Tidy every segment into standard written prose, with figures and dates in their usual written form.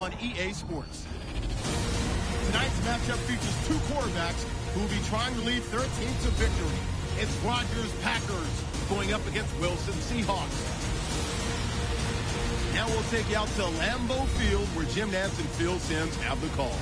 on EA Sports. Tonight's matchup features two quarterbacks who will be trying to lead their team to victory. It's Rodgers Packers going up against Wilson Seahawks. Now we'll take you out to Lambeau Field, where Jim Nantz and Phil Simms have the call.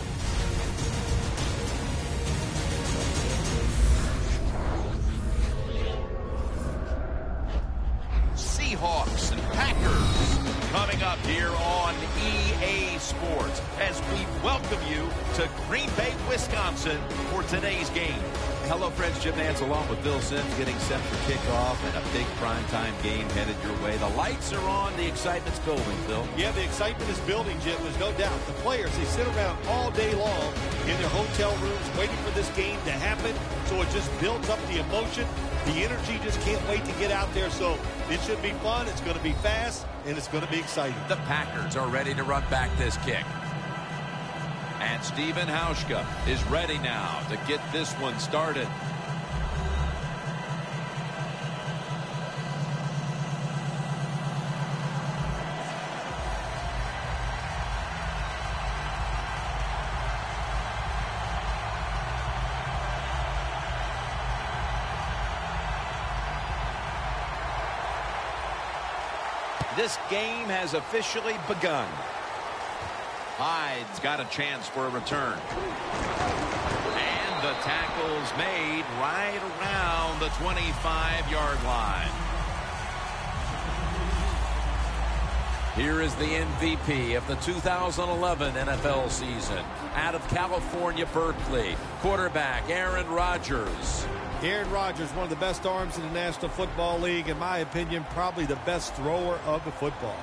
Seahawks and Packers coming up here on EA Sports as we welcome you to Green Bay, Wisconsin for today's game. Hello, friends. Jim Nantz along with Phil Simms getting set for kickoff and a big primetime game headed your way. The lights are on. The excitement's building, Phil. Yeah, the excitement is building, Jim. There's no doubt. The players, they sit around all day long in their hotel rooms waiting for this game to happen. So it just builds up the emotion. The energy just can't wait to get out there. So it should be fun. It's going to be fast, and it's going to be exciting. The Packers are ready to run back this kick. And Steven Hauschka is ready now to get this one started. This game has officially begun. Hyde's got a chance for a return. And the tackle's made right around the 25-yard line. Here is the MVP of the 2011 NFL season. Out of California, Berkeley, quarterback Aaron Rodgers. Aaron Rodgers, one of the best arms in the National Football League. In my opinion, probably the best thrower of the football.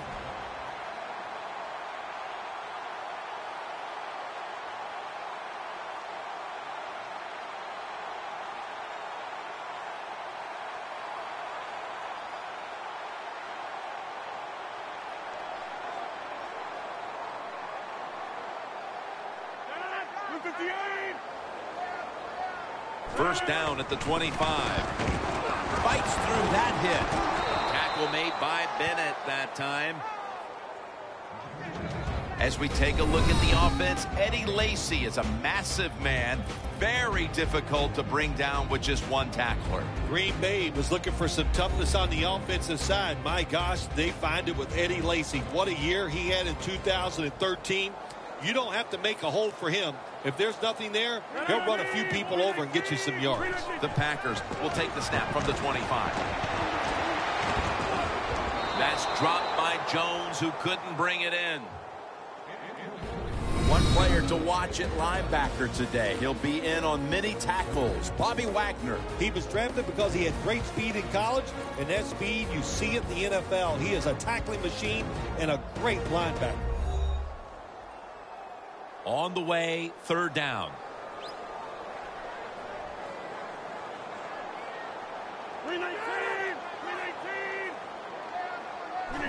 First down at the 25. Fights through that hit. Tackle made by Bennett that time. As we take a look at the offense, Eddie Lacy is a massive man. Very difficult to bring down with just one tackler. Green Bay was looking for some toughness on the offensive side. My gosh, they find it with Eddie Lacy. What a year he had in 2013. You don't have to make a hold for him. If there's nothing there, he'll run a few people over and get you some yards. The Packers will take the snap from the 25. That's dropped by Jones, who couldn't bring it in. One player to watch at linebacker today. He'll be in on many tackles. Bobby Wagner. He was drafted because he had great speed in college, and that speed, you see it in the NFL. He is a tackling machine and a great linebacker. On the way, third down.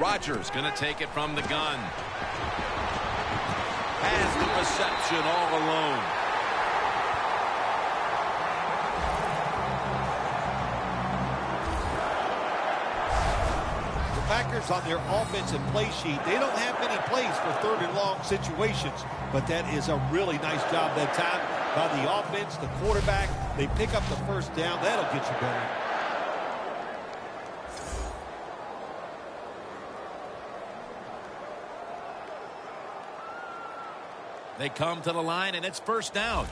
Rodgers going to take it from the gun. Has the reception all alone. The Packers on their offensive play sheet, they don't have many plays for third and long situations, but that is a really nice job that time by the offense, the quarterback. They pick up the first down. That'll get you going. They come to the line, and it's first down.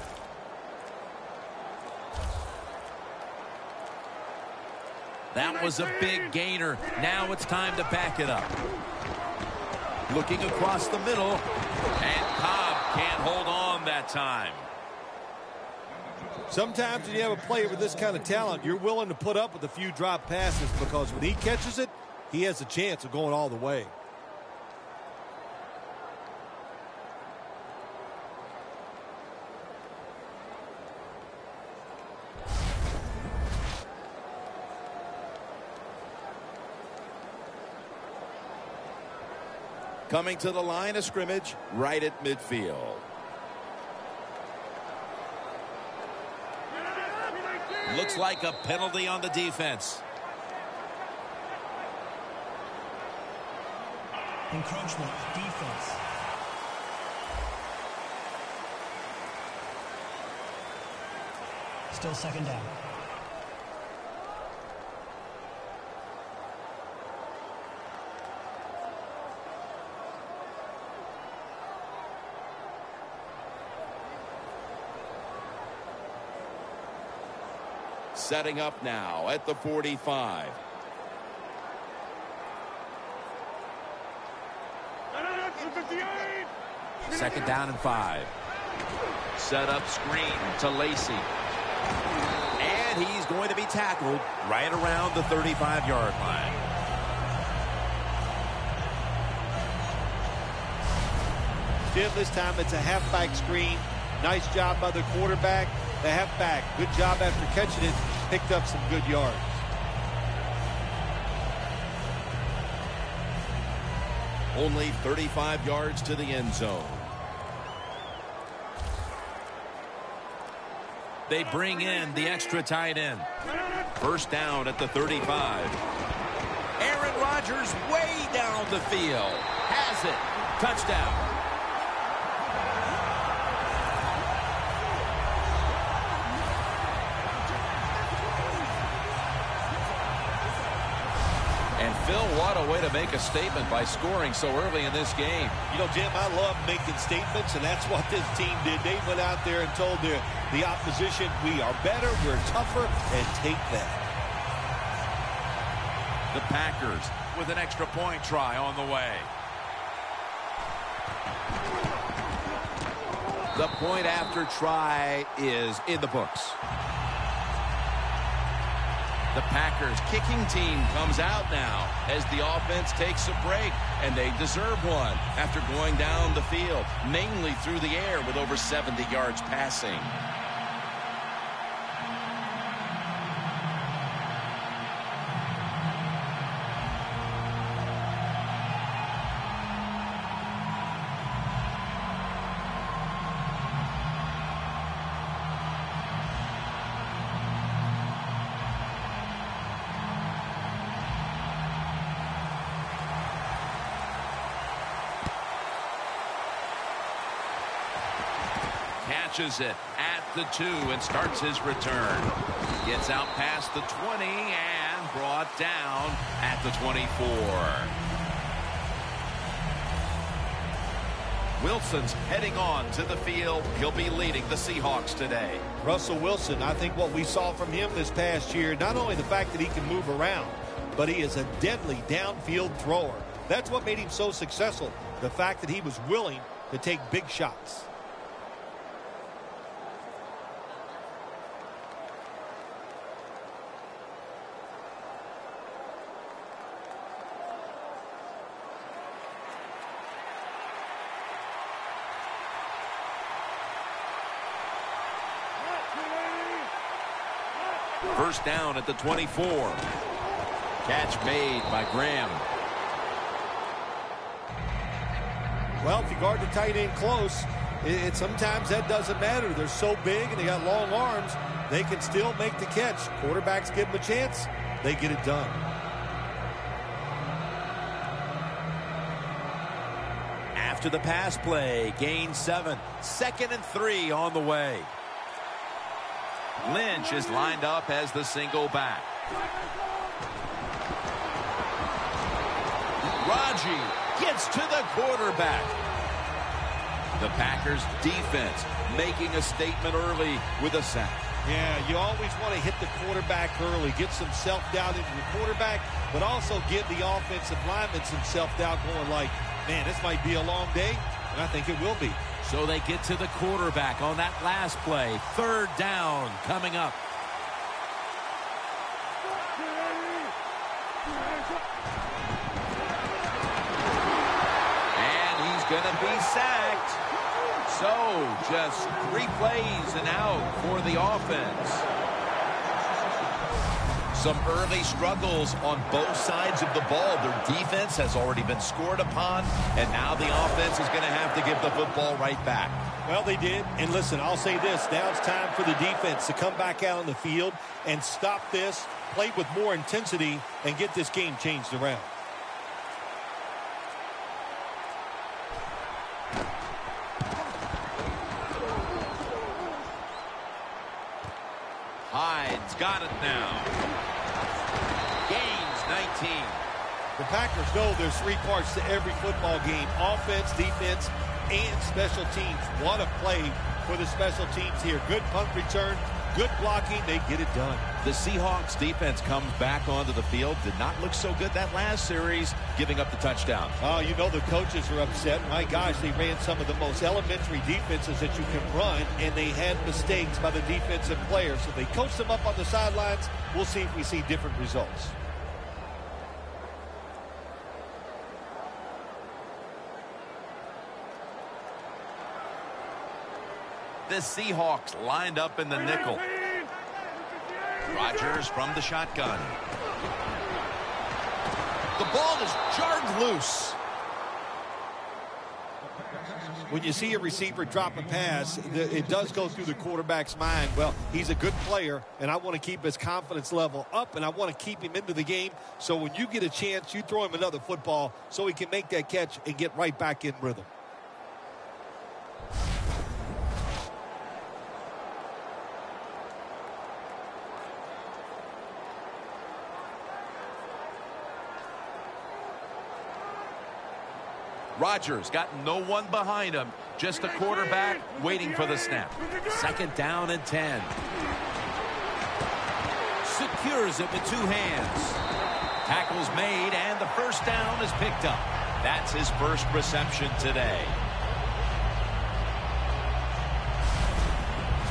That was a big gainer. Now it's time to back it up. Looking across the middle, and Cobb can't hold on that time. Sometimes when you have a player with this kind of talent, you're willing to put up with a few drop passes because when he catches it, he has a chance of going all the way. Coming to the line of scrimmage, right at midfield. Looks like a penalty on the defense. Encroachment, defense. Still second down. Setting up now at the 45. Second down and 5. Set up screen to Lacey. And he's going to be tackled right around the 35-yard line. Jim, this time it's a halfback screen. Nice job by the quarterback. The halfback, good job after catching it. Picked up some good yards. Only 35 yards to the end zone. They bring in the extra tight end. First down at the 35. Aaron Rodgers way down the field. Has it. Touchdown. And Phil, what a way to make a statement by scoring so early in this game. You know, Jim, I love making statements, and that's what this team did. They went out there and told the opposition, we are better, we're tougher, and take that. The Packers with an extra point try on the way. The point after try is in the books. The Packers kicking team comes out now as the offense takes a break, and they deserve one after going down the field, mainly through the air with over 70 yards passing. Catches it at the 2 and starts his return. Gets out past the 20 and brought down at the 24. Wilson's heading on to the field. He'll be leading the Seahawks today. Russell Wilson, I think what we saw from him this past year, not only the fact that he can move around, but he is a deadly downfield thrower. That's what made him so successful, the fact that he was willing to take big shots. First down at the 24. Catch made by Graham. Well, if you guard the tight end close, sometimes that doesn't matter. They're so big and they got long arms, they can still make the catch. Quarterbacks give them a chance, they get it done. After the pass play, gain 7. 2nd and 3 on the way. Lynch is lined up as the single back. Raji gets to the quarterback. The Packers defense making a statement early with a sack. Yeah, you always want to hit the quarterback early, get some self-doubt into the quarterback, but also give the offensive lineman some self-doubt going like, man, this might be a long day, and I think it will be. So they get to the quarterback on that last play. 3rd down coming up. And he's going to be sacked. So just 3 plays and out for the offense. Some early struggles on both sides of the ball. Their defense has already been scored upon, and now the offense is going to have to give the football right back. Well, they did. And listen, I'll say this. Now it's time for the defense to come back out on the field and stop this, play with more intensity, and get this game changed around. got it now. Gains 19. The Packers know there's three parts to every football game: offense, defense, and special teams. What a play for the special teams here. Good punt return, good blocking. They get it done. The Seahawks defense comes back onto the field. Did not look so good that last series, giving up the touchdown. Oh, you know the coaches are upset. My gosh, they ran some of the most elementary defenses that you can run, and they had mistakes by the defensive players. So they coached them up on the sidelines. We'll see if we see different results. The Seahawks lined up in the nickel. Rodgers from the shotgun. The ball is jarred loose. When you see a receiver drop a pass, it does go through the quarterback's mind. Well, he's a good player, and I want to keep his confidence level up, and I want to keep him into the game. So when you get a chance, you throw him another football so he can make that catch and get right back in rhythm. Rodgers got no one behind him. Just a quarterback waiting for the snap. 2nd down and 10. Secures it with 2 hands. Tackle's made, and the first down is picked up. That's his first reception today.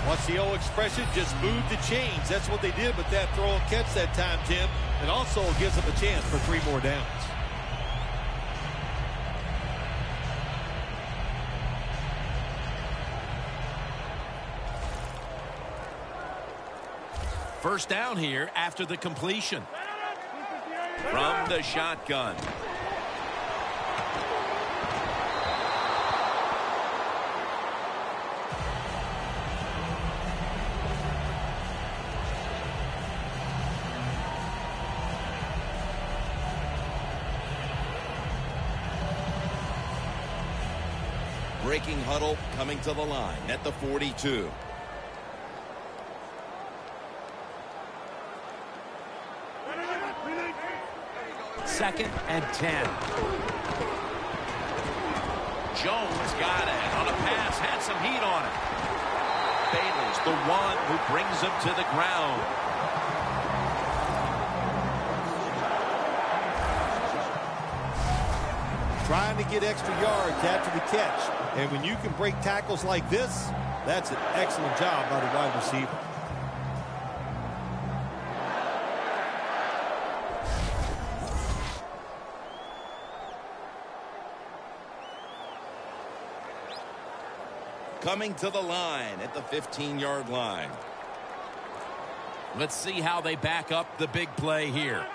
What's the old expression? Just move the chains. That's what they did with that throw and catch that time, Tim. It also gives them a chance for 3 more downs. First down here after the completion. From the shotgun. Breaking huddle coming to the line at the 42. Second and 10. Jones got it on a pass, had some heat on it. Bailey's the one who brings him to the ground. Trying to get extra yards after the catch. And when you can break tackles like this, that's an excellent job by the wide receiver. Coming to the line at the 15-yard line. Let's see how they back up the big play here.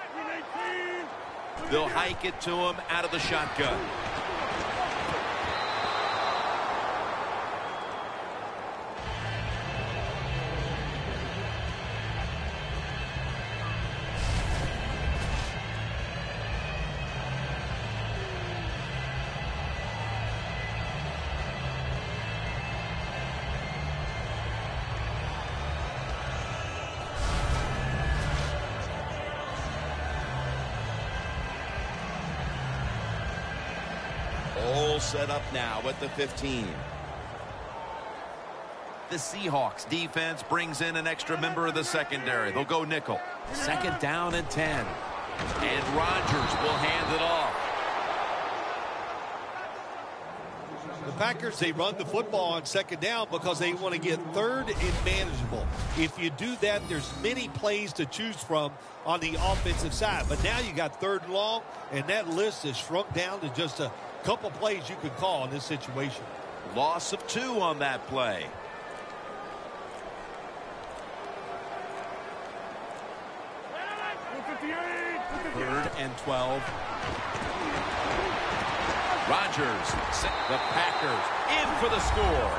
They'll hike it to him out of the shotgun. All set up now at the 15. The Seahawks defense brings in an extra member of the secondary. They'll go nickel. 2nd down and 10. And Rodgers will hand it off. The Packers, they run the football on 2nd down because they want to get 3rd and manageable. If you do that, there's many plays to choose from on the offensive side. But now you got 3rd and long, and that list is shrunk down to just a couple plays you could call in this situation. Loss of 2 on that play. Third and 12. Rodgers, the Packers in for the score.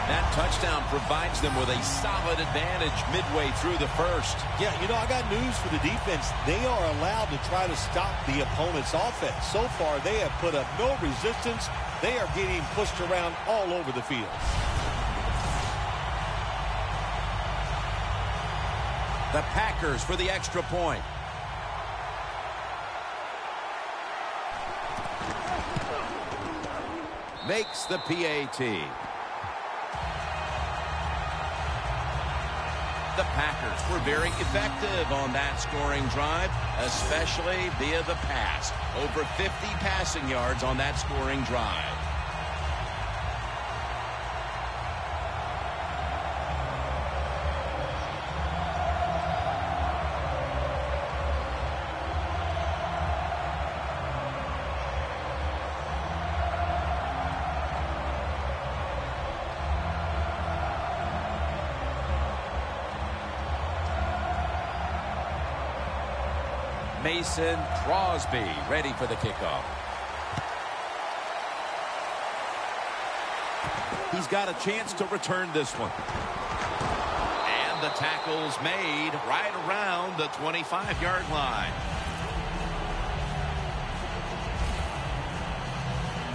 That touchdown provides them with a solid advantage midway through the first. Yeah, you know, I got news for the defense. They are allowed to try to stop the opponent's offense. So far, they have put up no resistance. They are getting pushed around all over the field. The Packers for the extra point. Makes the PAT. The Packers were very effective on that scoring drive, especially via the pass. Over 50 passing yards on that scoring drive. Mason Crosby ready for the kickoff. He's got a chance to return this one. And the tackle's made right around the 25-yard line.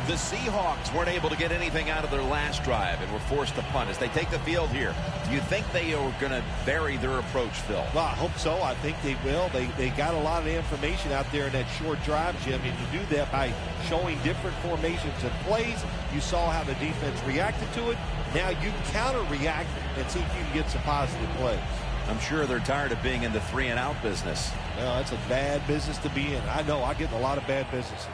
The Seahawks weren't able to get anything out of their last drive and were forced to punt as they take the field here. Do you think they are going to vary their approach, Phil? Well, I hope so. I think they will. They got a lot of information out there in that short drive, Jim, and you do that by showing different formations and plays. You saw how the defense reacted to it. Now you counter-react and see if you can get some positive plays. I'm sure they're tired of being in the 3-and-out business. Well, that's a bad business to be in. I know. I get in a lot of bad businesses.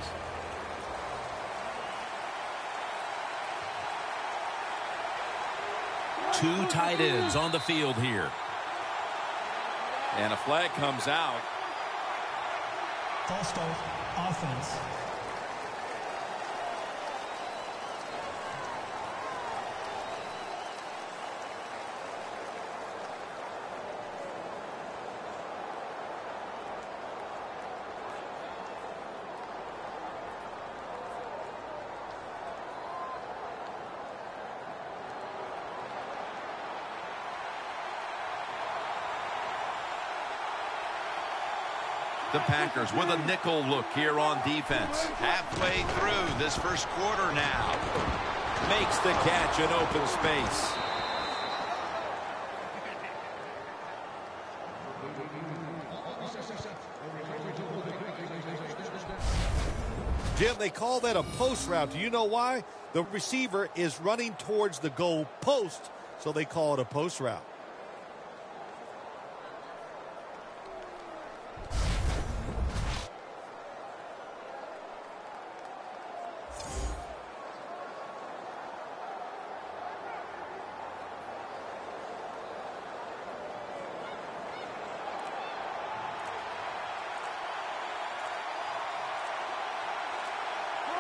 Two tight ends on the field here. And a flag comes out. False start, offense. The Packers with a nickel look here on defense. Halfway through this first quarter now. Makes the catch in open space. Jim, they call that a post route. Do you know why? The receiver is running towards the goal post, so they call it a post route.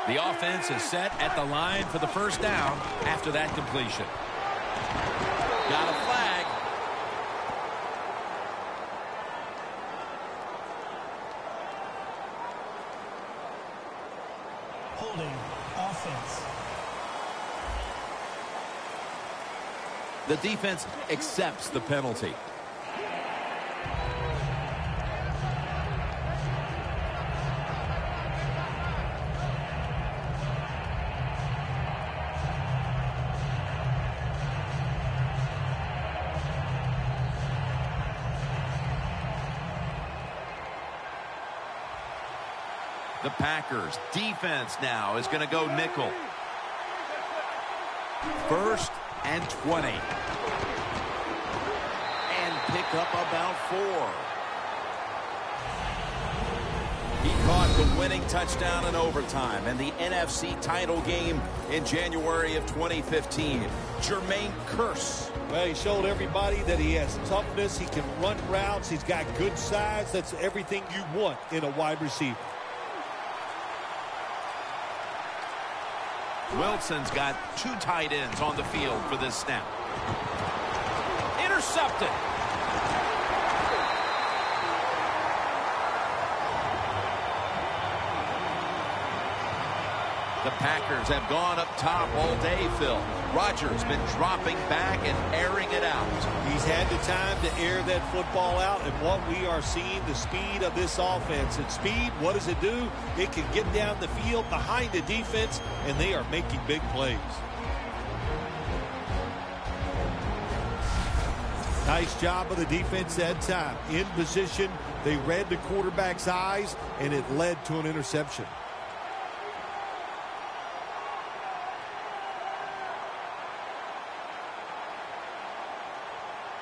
The offense is set at the line for the first down after that completion. Got a flag. Holding offense. The defense accepts the penalty. The Packers defense now is going to go nickel. 1st and 20. And pick up about 4. He caught the winning touchdown in overtime in the NFC title game in January of 2015. Jermaine Kearse. Well, he showed everybody that he has toughness. He can run routes. He's got good size. That's everything you want in a wide receiver. Wilson's got 2 tight ends on the field for this snap. Intercepted. The Packers have gone up top all day, Phil. Rodgers been dropping back and airing it out. He's had the time to air that football out, and what we are seeing, the speed of this offense. And speed, what does it do? It can get down the field behind the defense, and they are making big plays. Nice job of the defense that time. In position, they read the quarterback's eyes, and it led to an interception.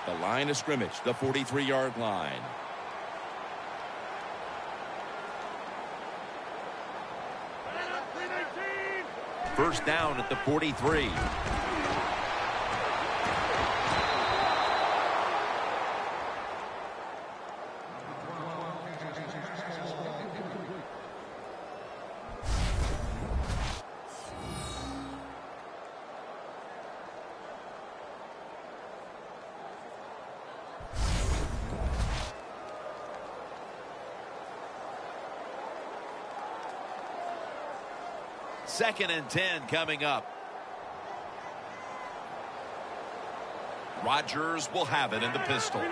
The line of scrimmage, the 43-yard line. First down at the 43. Second and 10 coming up. Rodgers will have it in the pistol.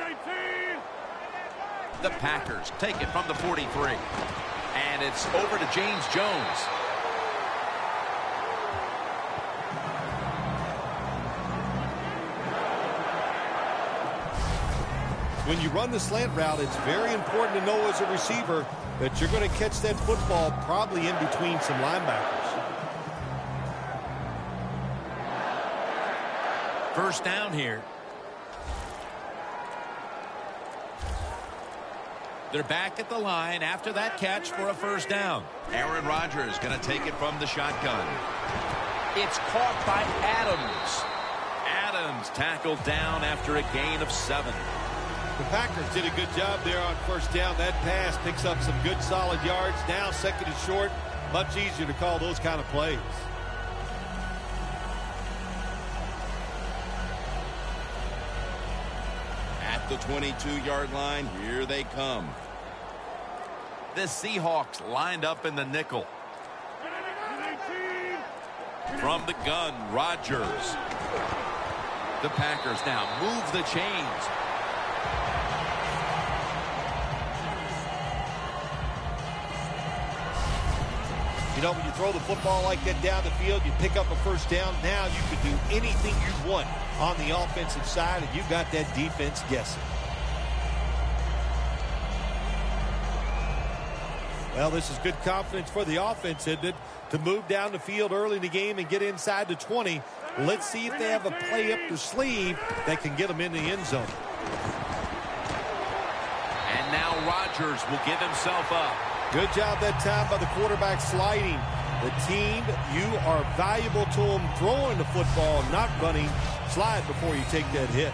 The Packers take it from the 43. And it's over to James Jones. When you run the slant route, it's very important to know as a receiver that you're going to catch that football probably in between some linebackers. First down here. They're back at the line after that catch for a first down. Aaron Rodgers going to take it from the shotgun. It's caught by Adams. Adams tackled down after a gain of 7. The Packers did a good job there on first down. That pass picks up some good solid yards. Now second and short. Much easier to call those kind of plays. At the 22-yard line, here they come. The Seahawks lined up in the nickel. From the gun, Rodgers. The Packers now move the chains. You know, when you throw the football like that down the field, you pick up a first down. Now you can do anything you want on the offensive side, and you've got that defense guessing. Well, this is good confidence for the offense, isn't it? To move down the field early in the game and get inside the 20. Let's see if they have a play up their sleeve that can get them in the end zone. And now Rodgers will give himself up. Good job that time by the quarterback sliding. The team, you are valuable to them throwing the football, not running. Slide before you take that hit.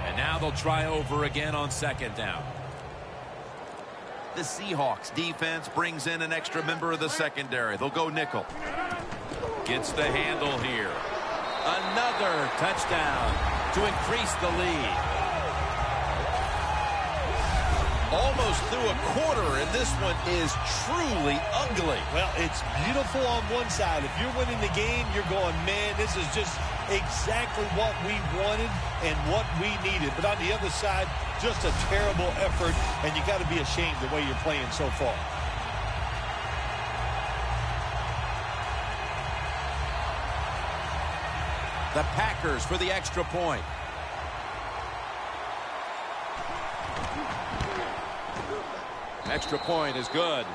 And now they'll try over again on second down. The Seahawks defense brings in an extra member of the secondary. They'll go nickel. Gets the handle here. Another touchdown to increase the lead. Almost through a quarter, and this one is truly ugly. Well, it's beautiful on one side. If you're winning the game, you're going, man, this is just exactly what we wanted and what we needed. But on the other side, just a terrible effort, and you got to be ashamed the way you're playing so far. The Packers for the extra point. Extra point is good.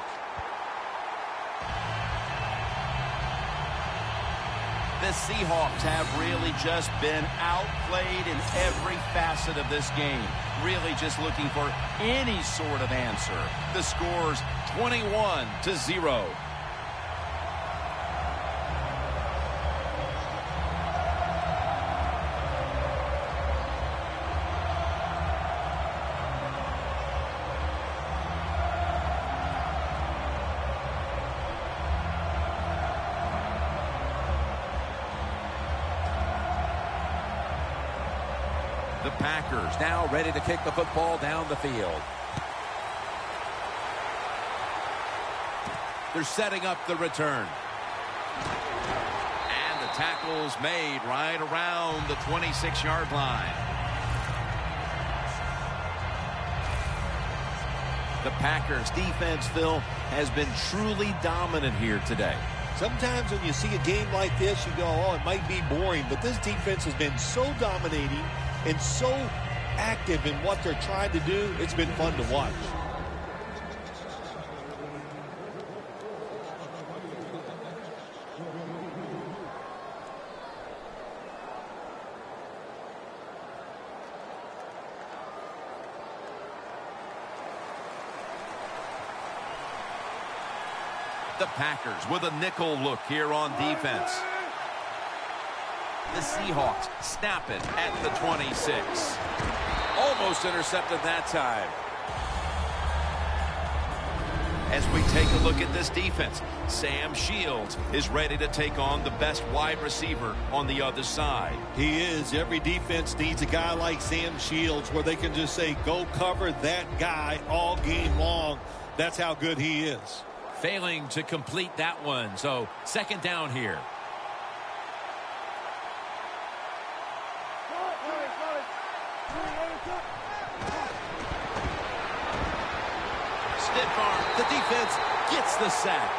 The Seahawks have really just been outplayed in every facet of this game. Really just looking for any sort of answer. The score's 21-0. The Packers now ready to kick the football down the field. They're setting up the return. And the tackle's made right around the 26-yard line. The Packers defense, Phil, has been truly dominant here today. Sometimes when you see a game like this, you go, oh, it might be boring. But this defense has been so dominating and so active in what they're trying to do. It's been fun to watch. The Packers with a nickel look here on defense. The Seahawks snap it at the 26. Almost intercepted that time. As we take a look at this defense, Sam Shields is ready to take on the best wide receiver on the other side. He is. Every defense needs a guy like Sam Shields where they can just say, go cover that guy all game long. That's how good he is. Failing to complete that one, so second down here. Stiff arm. The defense gets the sack.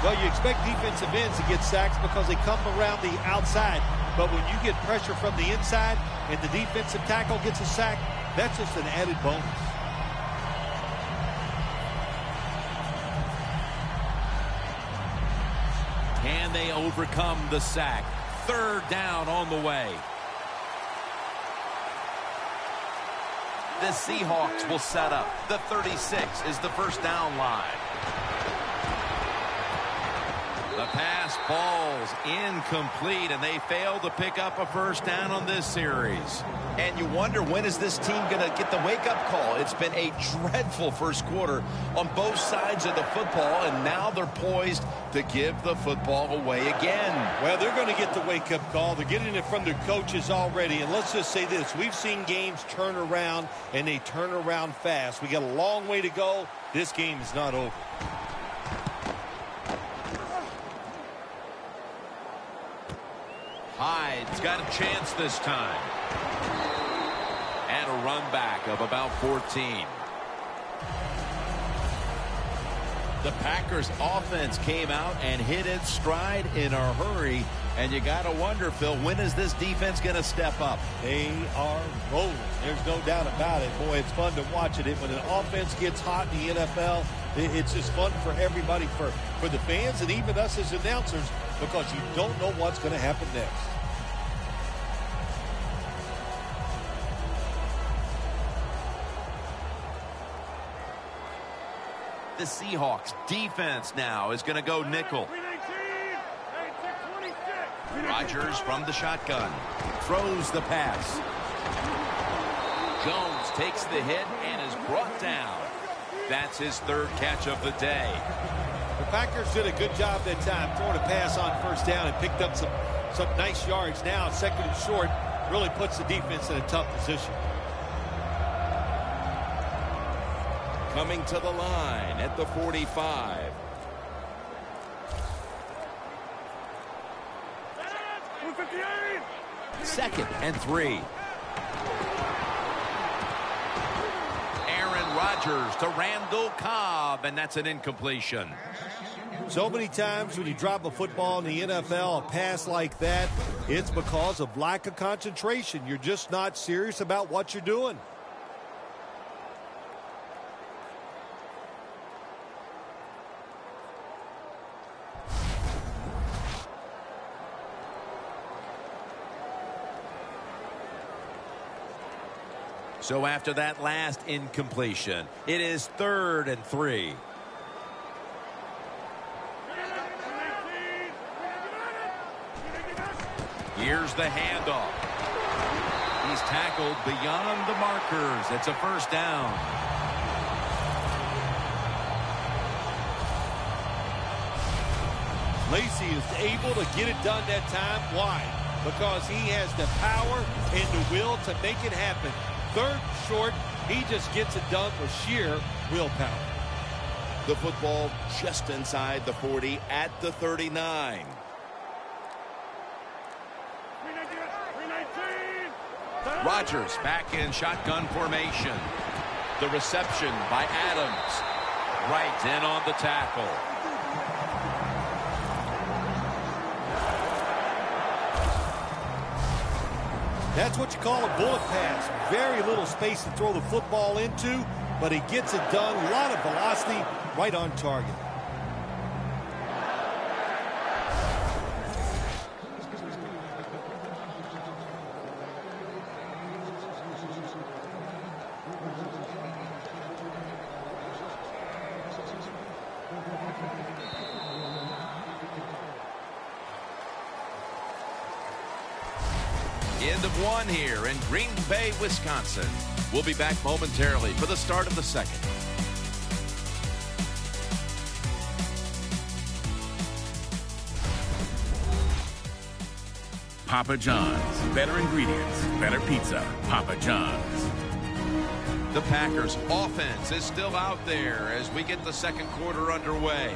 Well, you expect defensive ends to get sacks because they come around the outside. But when you get pressure from the inside and the defensive tackle gets a sack, that's just an added bonus. Can they overcome the sack? Third down on the way. The Seahawks will set up. The 36 is the first down line. The pass falls incomplete, and they fail to pick up a first down on this series. And you wonder, when is this team going to get the wake-up call? It's been a dreadful first quarter on both sides of the football, and now they're poised to give the football away again. Well, they're going to get the wake-up call. They're getting it from their coaches already. And let's just say this. We've seen games turn around, and they turn around fast. We got a long way to go. This game is not over. Hyde's got a chance this time. And a run back of about 14. The Packers offense came out and hit its stride in a hurry. And you got to wonder, Phil, when is this defense going to step up? They are rolling. There's no doubt about it. Boy, it's fun to watch it. When an offense gets hot in the NFL, it's just fun for everybody, for the fans and even us as announcers, because you don't know what's going to happen next. The Seahawks defense now is going to go nickel. Rodgers from the shotgun. Throws the pass. Jones takes the hit and is brought down. That's his third catch of the day. The Packers did a good job that time throwing a pass on first down and picked up some nice yards. Now second and short really puts the defense in a tough position. Coming to the line at the 45. Second and 3. Aaron Rodgers to Randall Cobb, and that's an incompletion. So many times when you drop a football in the NFL, a pass like that, it's because of lack of concentration. You're just not serious about what you're doing. So after that last incompletion, it is 3rd and 3. Here's the handoff. He's tackled beyond the markers. It's a first down. Lacey is able to get it done that time. Why? because he has the power and the will to make it happen. Third and short, he just gets it done with sheer willpower. The football just inside the 40 at the 39. Rodgers back in shotgun formation. The reception by Adams. Right in on the tackle. That's what you call a bullet pass. Very little space to throw the football into, but he gets it done. A lot of velocity, right on target. End of one here in Green Bay, Wisconsin. We'll be back momentarily for the start of the second. Papa John's. Better ingredients, better pizza. Papa John's. The Packers offense is still out there as we get the second quarter underway.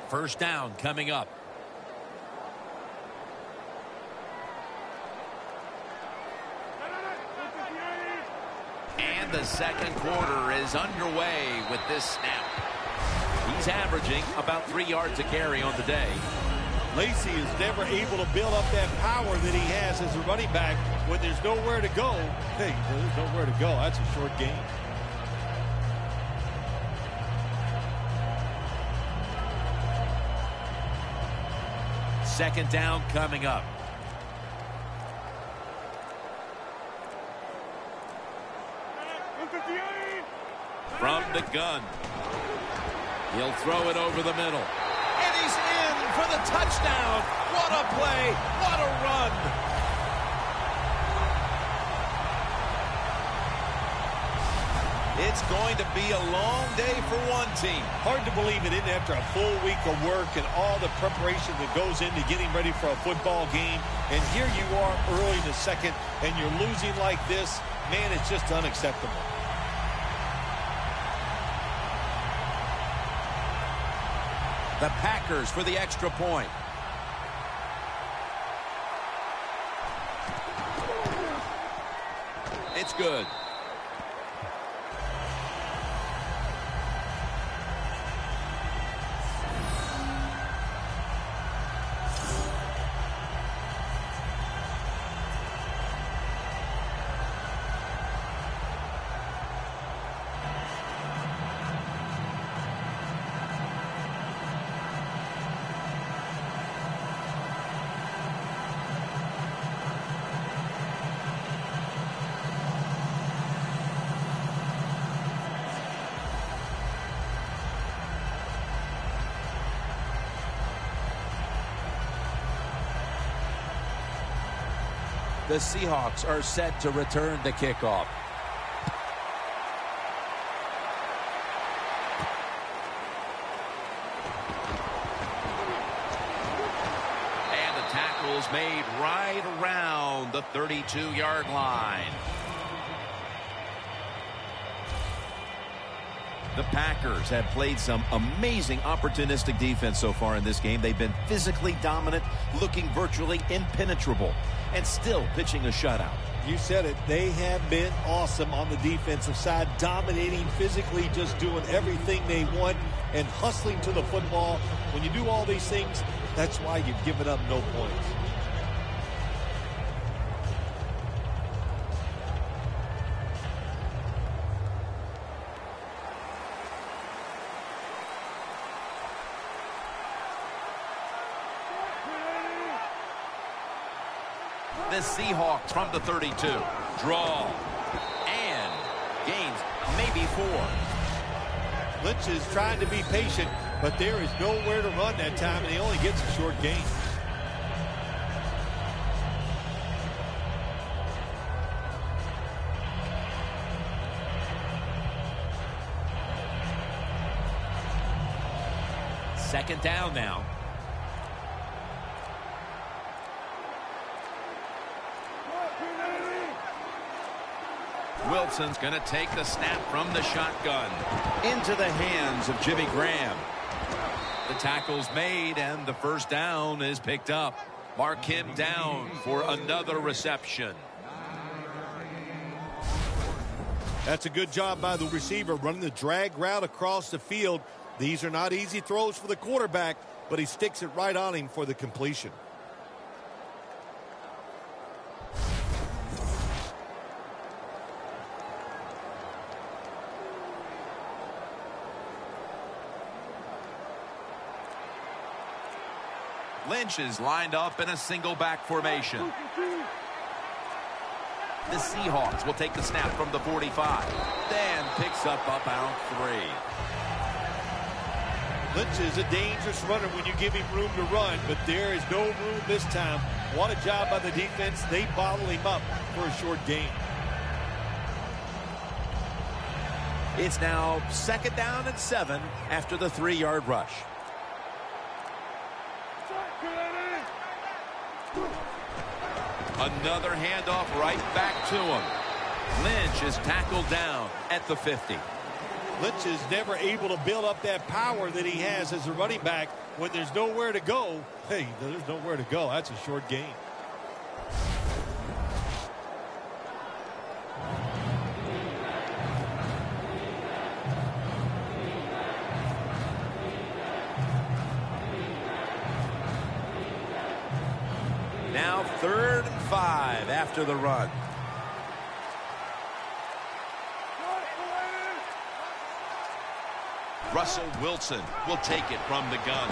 First down coming up. And the second quarter is underway with this snap. He's averaging about 3 yards a carry on the day. Lacy is never able to build up that power that he has as a running back when there's nowhere to go. Hey, there's nowhere to go. That's a short game. Second down coming up. From the gun. He'll throw it over the middle. And he's in for the touchdown. What a play. What a run. It's going to be a long day for one team. Hard to believe it isn't after a full week of work and all the preparation that goes into getting ready for a football game. And here you are early in the second, and you're losing like this. Man, it's just unacceptable. The Packers for the extra point. It's good. The Seahawks are set to return the kickoff. And the tackle's made right around the 32-yard line. The Packers have played some amazing opportunistic defense so far in this game. They've been physically dominant, looking virtually impenetrable, and still pitching a shutout. You said it. They have been awesome on the defensive side, dominating physically, just doing everything they want and hustling to the football. When you do all these things, that's why you've given up no points. The Seahawks from the 32. Draw. And gains maybe 4. Lynch is trying to be patient, but there is nowhere to run that time, and he only gets a short gain. second down now. Wilson's going to take the snap from the shotgun into the hands of Jimmy Graham. The tackle's made, and the first down is picked up. Mark him down for another reception. That's a good job by the receiver, running the drag route across the field. These are not easy throws for the quarterback, but he sticks it right on him for the completion. Lynch is lined up in a single back formation. The Seahawks will take the snap from the 45. Then picks up about 3. Lynch is a dangerous runner when you give him room to run, but there is no room this time. What a job by the defense. They bottle him up for a short gain. It's now second down and 7 after the 3-yard rush. Another handoff right back to him. Lynch is tackled down at the 50. Lynch is never able to build up that power that he has as a running back when there's nowhere to go. Hey, there's nowhere to go. That's a short gain. Now 3rd and 5 after the run. Russell Wilson will take it from the gun.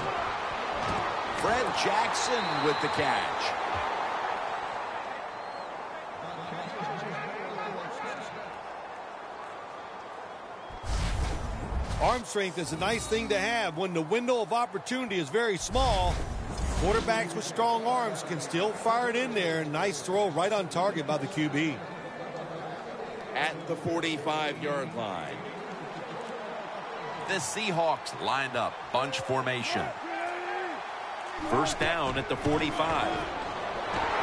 Fred Jackson with the catch. Arm strength is a nice thing to have when the window of opportunity is very small. Quarterbacks with strong arms can still fire it in there. Nice throw right on target by the QB. At the 45-yard line. The Seahawks lined up, bunch formation. First down at the 45.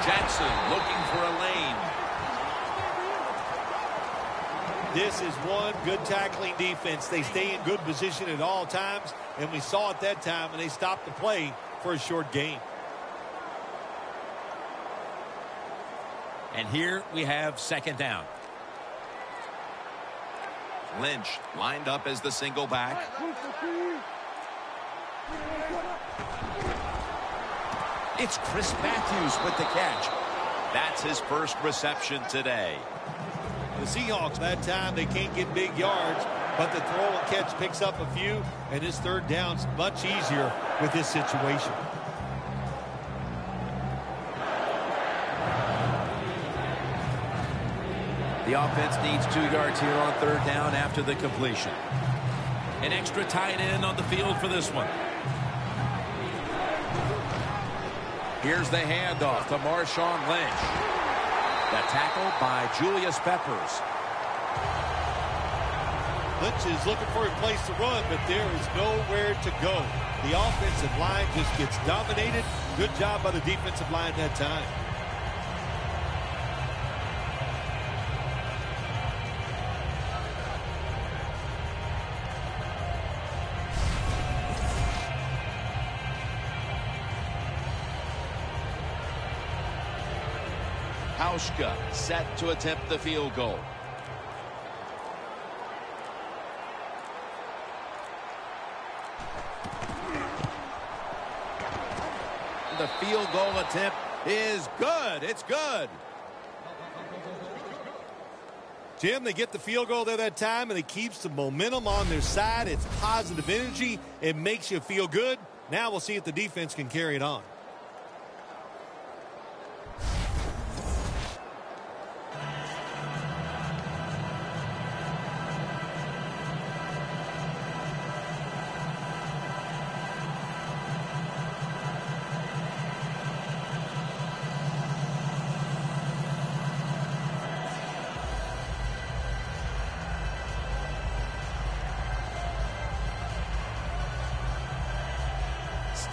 Jackson looking for a lane. This is one good tackling defense. They stay in good position at all times, and we saw it that time, and they stopped the play for a short gain. And here we have second down. Lynch lined up as the single back. It's Chris Matthews with the catch. That's his first reception today. The Seahawks, that time, they can't get big yards, but the throw and catch picks up a few, and his third down's much easier with this situation. The offense needs 2 yards here on 3rd down after the completion. An extra tight end on the field for this one. Here's the handoff to Marshawn Lynch. The tackle by Julius Peppers. Lynch is looking for a place to run, but there is nowhere to go. The offensive line just gets dominated. Good job by the defensive line that time. Hauschka set to attempt the field goal. The field goal attempt is good. It's good. Jim, they get the field goal there that time, and it keeps the momentum on their side. It's positive energy. It makes you feel good. Now we'll see if the defense can carry it on.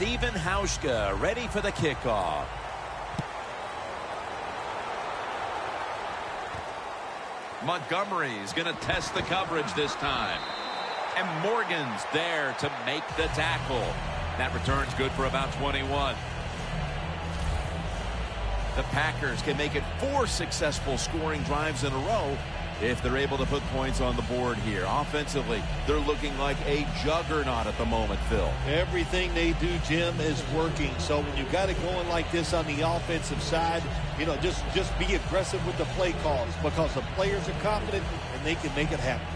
Steven Hauschka ready for the kickoff. Montgomery's going to test the coverage this time. And Morgan's there to make the tackle. That return's good for about 21. The Packers can make it 4 successful scoring drives in a row if they're able to put points on the board here. Offensively, they're looking like a juggernaut at the moment, Phil. Everything they do, Jim, is working. So when you got it going like this on the offensive side, you know, just be aggressive with the play calls because the players are confident and they can make it happen.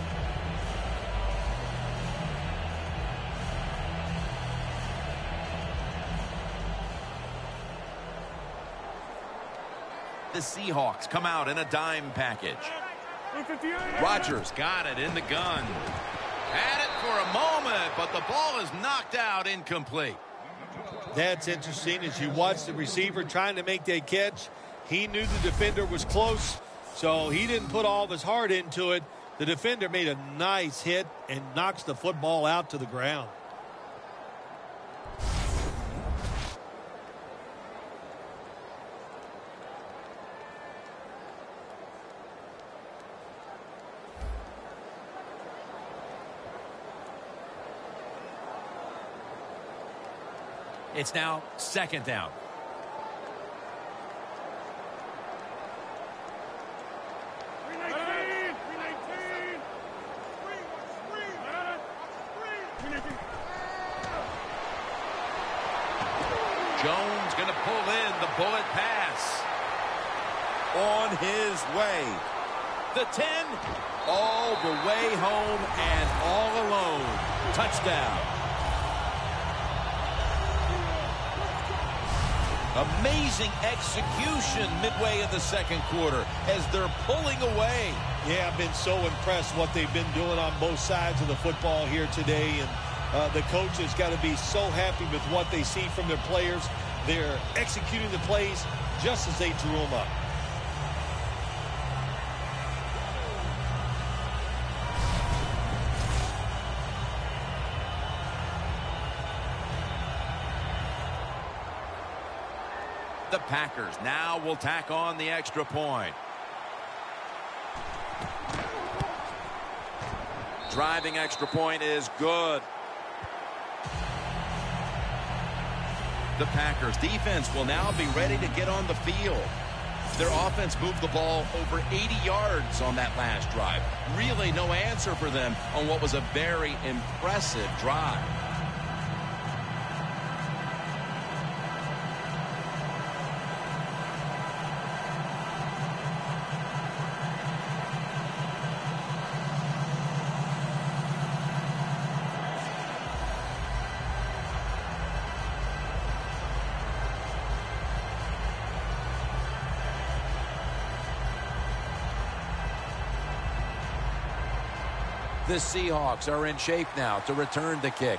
The Seahawks come out in a dime package. Rodgers got it in the gun. Had it for a moment, but the ball is knocked out incomplete. That's interesting. As you watch the receiver trying to make that catch, he knew the defender was close, so he didn't put all of his heart into it. The defender made a nice hit and knocks the football out to the ground. It's now 2nd down. Jones going to pull in the bullet pass. On his way. The 10, all the way home and all alone. Touchdown. Amazing execution midway in the 2nd quarter as they're pulling away. Yeah, I've been so impressed what they've been doing on both sides of the football here today. And the coach has got to be so happy with what they see from their players. They're executing the plays just as they drew them up. The Packers now will tack on the extra point. Driving extra point is good. The Packers defense will now be ready to get on the field. Their offense moved the ball over 80 yards on that last drive. Really no answer for them on what was a very impressive drive. The Seahawks are in shape now to return the kick.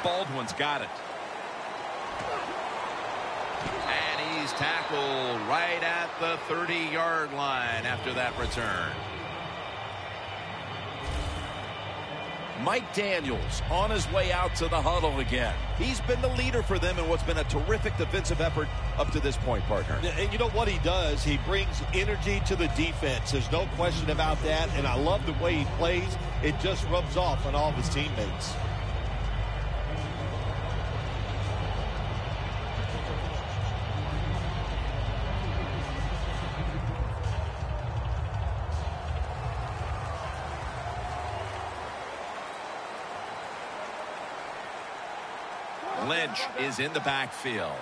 Baldwin's got it. And he's tackled right at the 30-yard line after that return. Mike Daniels on his way out to the huddle again. He's been the leader for them in what's been a terrific defensive effort up to this point, partner. And you know what he does? He brings energy to the defense. There's no question about that. And I love the way he plays. It just rubs off on all of his teammates. Lynch is in the backfield.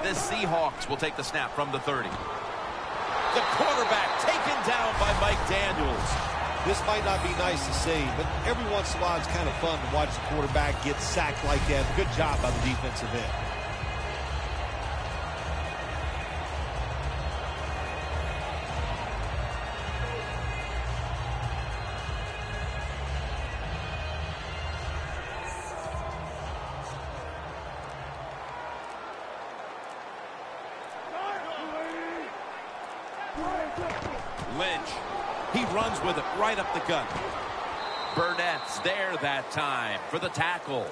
The Seahawks will take the snap from the 30. The quarterback taken down by Mike Daniels. This might not be nice to say, but every once in a while it's kind of fun to watch the quarterback get sacked like that. Good job by the defensive end. Lynch, he runs with it right up the gut. Burnett's there that time for the tackle.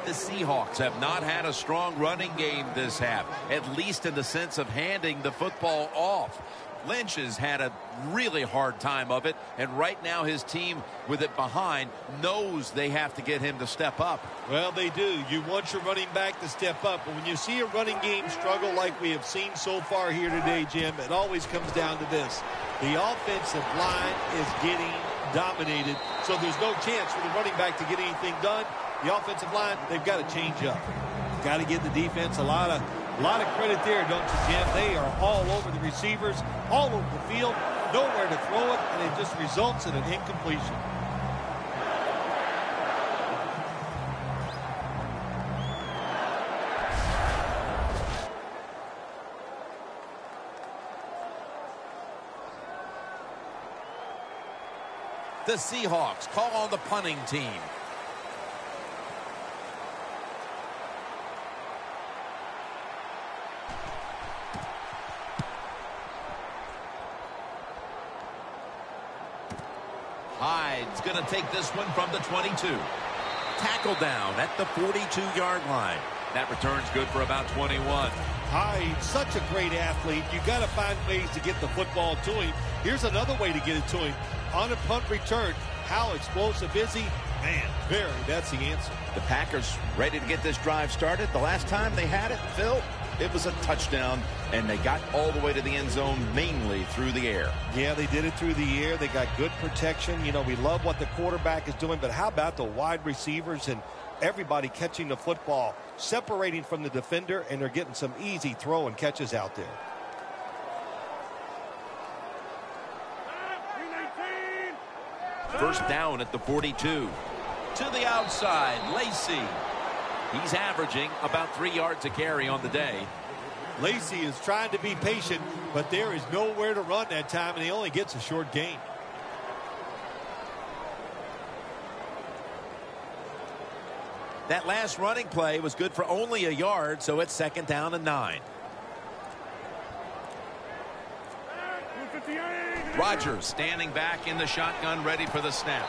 The Seahawks have not had a strong running game this half, at least in the sense of handing the football off. Lynch has had a really hard time of it, and right now his team with it behind knows they have to get him to step up. Well, they do. You want your running back to step up, but when you see a running game struggle like we have seen so far here today, Jim, it always comes down to this. The offensive line is getting dominated, so there's no chance for the running back to get anything done. The offensive line, they've got to change up. Got to give the defense a lot of credit there, don't you, Jim? They are all over the receivers, all over the field, nowhere to throw it, and it just results in an incompletion. The Seahawks call on the punting team. Hyde's going to take this one from the 22. Tackle down at the 42-yard line. That return's good for about 21. Hyde, such a great athlete. You got to find ways to get the football to him. Here's another way to get it to him. On a punt return, how explosive is he? Man, that's the answer. The Packers ready to get this drive started. The last time they had it, Phil, it was a touchdown, and they got all the way to the end zone mainly through the air. Yeah, they did it through the air. They got good protection. You know, we love what the quarterback is doing, but how about the wide receivers and everybody catching the football, separating from the defender, and they're getting some easy throw and catches out there. First down at the 42. To the outside, Lacey. He's averaging about 3 yards a carry on the day. Lacey is trying to be patient, but there is nowhere to run that time, and he only gets a short gain. That last running play was good for only a yard, so it's 2nd down and 9. Rodgers standing back in the shotgun, ready for the snap.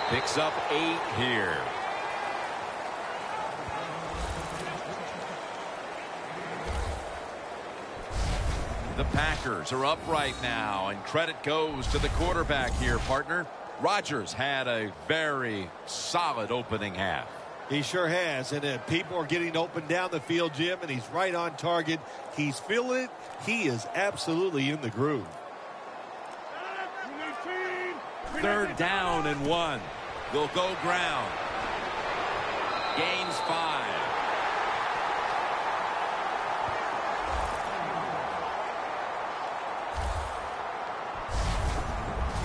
Picks up 8 here. The Packers are up right now, and credit goes to the quarterback here, partner. Rodgers had a very solid opening half. He sure has, and people are getting open down the field, Jim, and he's right on target. He's feeling it. He is absolutely in the groove. 3rd down and 1. They'll go ground. Gains 5.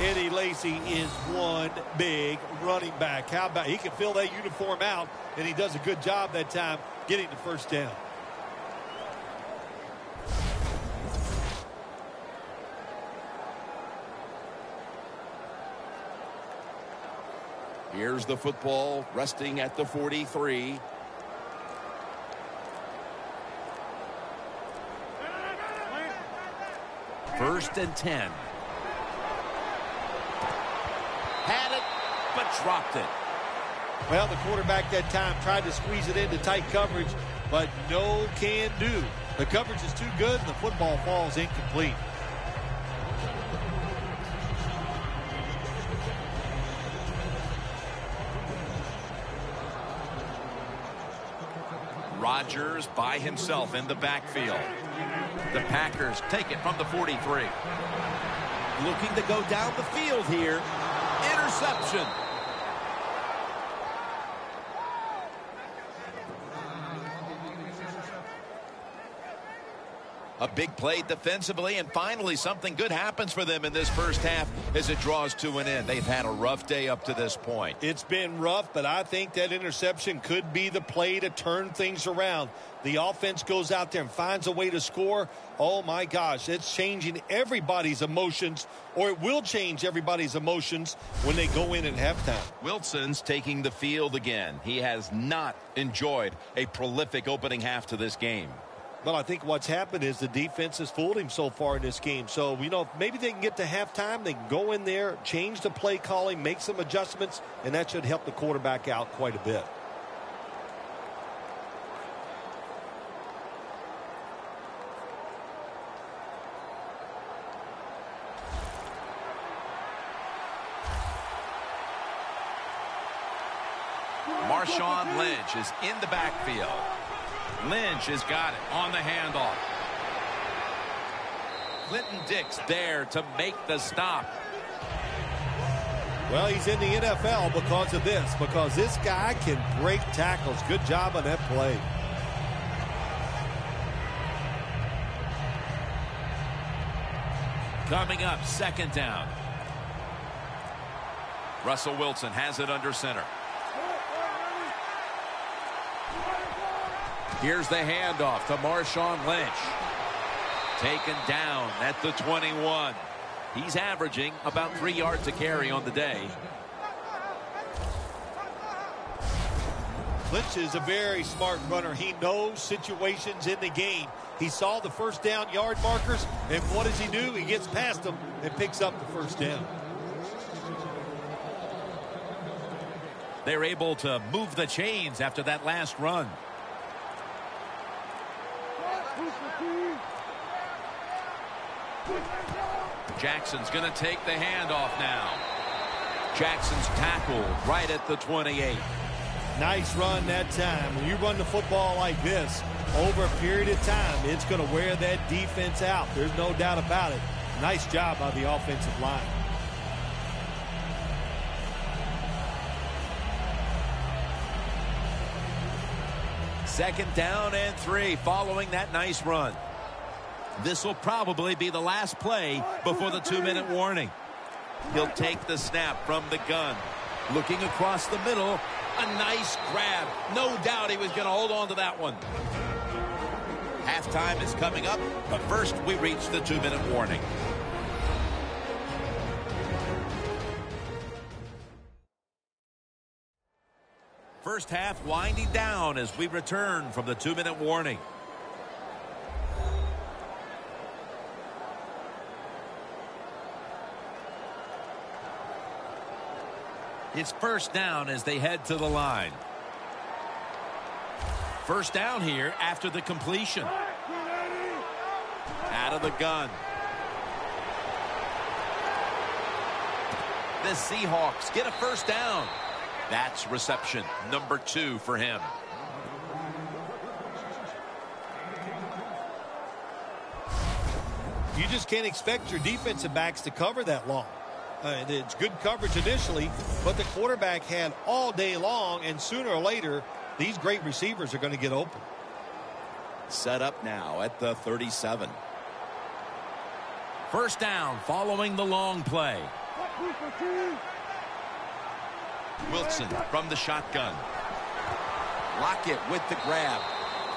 Eddie Lacy is one big running back. How about he can fill that uniform out, and he does a good job that time getting the first down. Here's the football resting at the 43. First and 10. Had it, but dropped it. Well, the quarterback that time tried to squeeze it into tight coverage, but no can do. The coverage is too good, and the football falls incomplete. Rodgers by himself in the backfield. The Packers take it from the 43. Looking to go down the field here. Interception. A big play defensively, and finally something good happens for them in this first half as it draws to an end. They've had a rough day up to this point. It's been rough, but I think that interception could be the play to turn things around. The offense goes out there and finds a way to score. Oh, my gosh, it's changing everybody's emotions, or it will change everybody's emotions when they go in at halftime. Wilson's taking the field again. He has not enjoyed a prolific opening half to this game. Well, I think what's happened is the defense has fooled him so far in this game. So, maybe they can get to halftime. They can go in there, change the play calling, make some adjustments, and that should help the quarterback out quite a bit. Marshawn Lynch is in the backfield. Lynch has got it on the handoff. Clinton Dix there to make the stop. Well, he's in the NFL because of this, because this guy can break tackles. Good job on that play. Coming up, second down. Russell Wilson has it under center. Here's the handoff to Marshawn Lynch. Taken down at the 21. He's averaging about 3 yards a carry on the day. Lynch is a very smart runner. He knows situations in the game. He saw the first down yard markers, and what does he do? He gets past them and picks up the first down. They're able to move the chains after that last run. Jackson's going to take the handoff now. Jackson's tackled right at the 28. Nice run that time. When you run the football like this, over a period of time, it's going to wear that defense out. There's no doubt about it. Nice job by the offensive line. Second down and 3 following that nice run. This will probably be the last play before the 2-minute warning. He'll take the snap from the gun. Looking across the middle. A nice grab. No doubt he was going to hold on to that one. Halftime is coming up, but first we reach the 2-minute warning. First half winding down as we return from the 2-minute warning. It's first down as they head to the line. First down here after the completion. Out of the gun. The Seahawks get a first down. That's reception number 2 for him. You just can't expect your defensive backs to cover that long. It's good coverage initially, but the quarterback had all day long, and sooner or later, these great receivers are going to get open. Set up now at the 37. First down following the long play. Wilson from the shotgun. Lockett with the grab.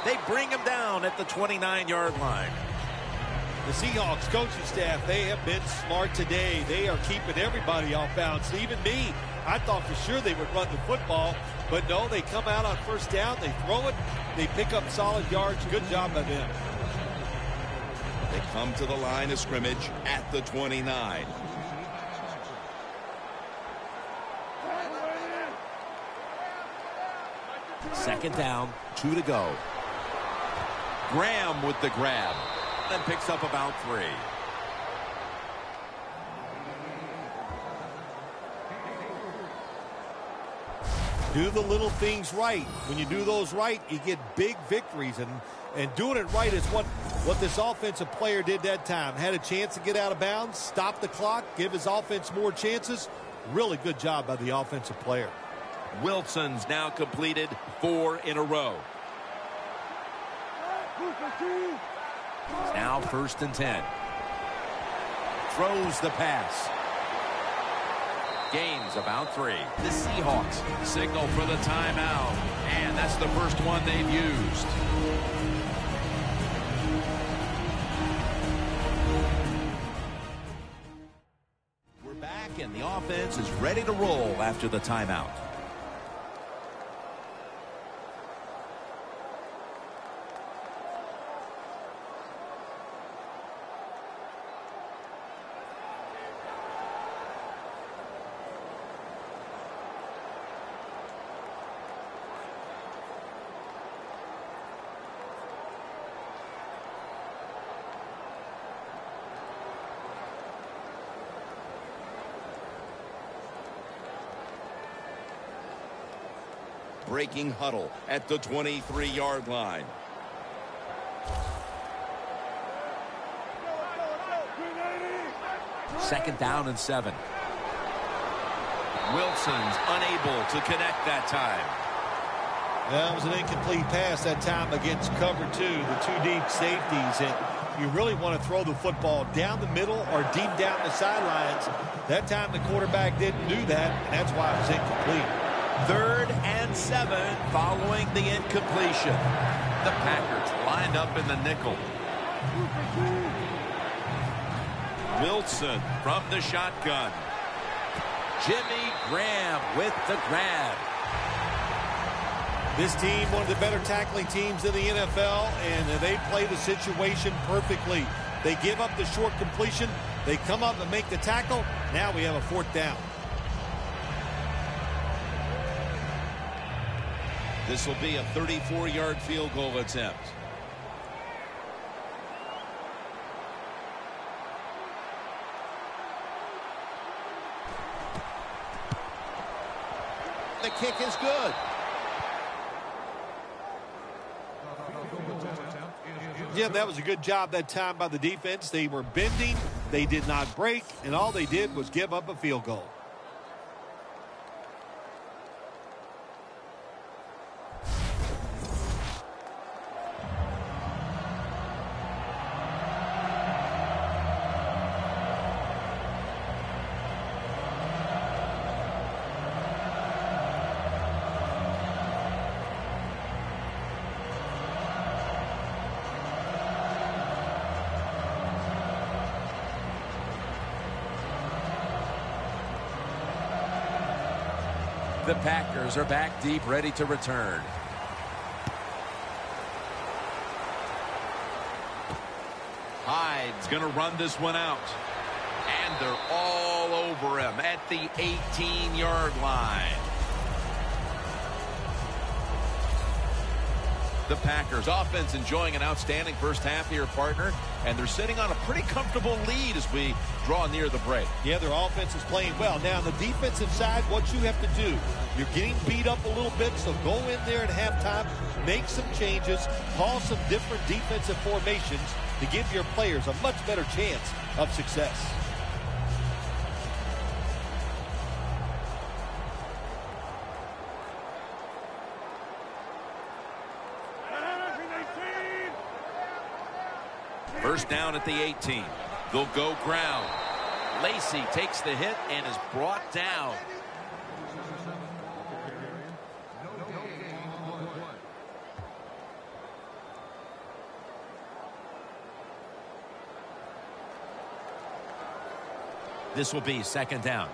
They bring him down at the 29-yard line. The Seahawks coaching staff, they have been smart today. They are keeping everybody off bounds. Even me, I thought for sure they would run the football, but no, they come out on first down, they throw it, they pick up solid yards. Good job by them. They come to the line of scrimmage at the 29. Second down, 2 to go. Graham with the grab. And picks up about 3. Do the little things right. When you do those right, you get big victories. And doing it right is what this offensive player did that time. Had a chance to get out of bounds, stop the clock, give his offense more chances. Really good job by the offensive player. Wilson's now completed 4 in a row. Now first and 10. Throws the pass. Gains about 3. The Seahawks signal for the timeout. And that's the first one they've used. We're back and the offense is ready to roll after the timeout. breaking huddle at the 23-yard line. Second down and 7. Wilson's unable to connect that time. That was an incomplete pass that time against cover 2, the 2 deep safeties. And you really want to throw the football down the middle or deep down the sidelines. That time the quarterback didn't do that, and that's why it was incomplete. 3rd and 7 following the incompletion. The Packers lined up in the nickel. Wilson from the shotgun. Jimmy Graham with the grab. This team, one of the better tackling teams in the NFL, and they play the situation perfectly. They give up the short completion. They come up and make the tackle. Now we have a 4th down. This will be a 34-yard field goal attempt. The kick is good. Yeah, that was a good job that time by the defense. They were bending, they did not break, and all they did was give up a field goal. The Packers are back deep, ready to return. Hyde's going to run this one out. And they're all over him at the 18-yard line. The Packers offense enjoying an outstanding first half here, partner, and they're sitting on a pretty comfortable lead as we draw near the break. Yeah, their offense is playing well. Now, on the defensive side, what you have to do, you're getting beat up a little bit, so go in there at halftime, make some changes, call some different defensive formations to give your players a much better chance of success. First down at the 18. They'll go ground. Lacey takes the hit and is brought down. This will be second down.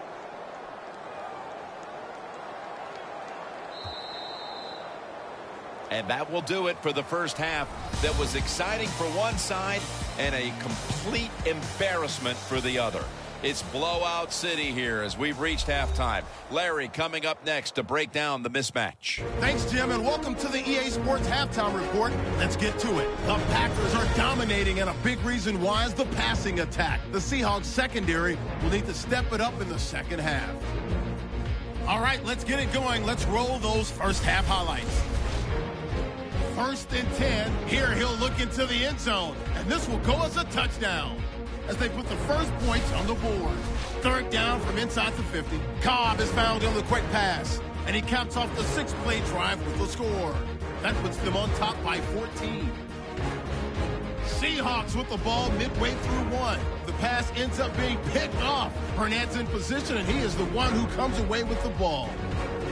And that will do it for the first half. That was exciting for one side and a complete embarrassment for the other. It's blowout city here as we've reached halftime. Larry coming up next to break down the mismatch. Thanks, Jim, and welcome to the EA Sports Halftime Report. Let's get to it. The Packers are dominating, and a big reason why is the passing attack. The Seahawks secondary will need to step it up in the second half. All right, let's get it going. Let's roll those first half highlights. 1st and 10. Here he'll look into the end zone, and this will go as a touchdown as they put the first points on the board. 3rd down from inside the 50. Cobb is found on the quick pass, and he caps off the 6-play drive with the score. That puts them on top by 14. Seahawks with the ball midway through 1. The pass ends up being picked off. Burnett's in position, and he is the one who comes away with the ball.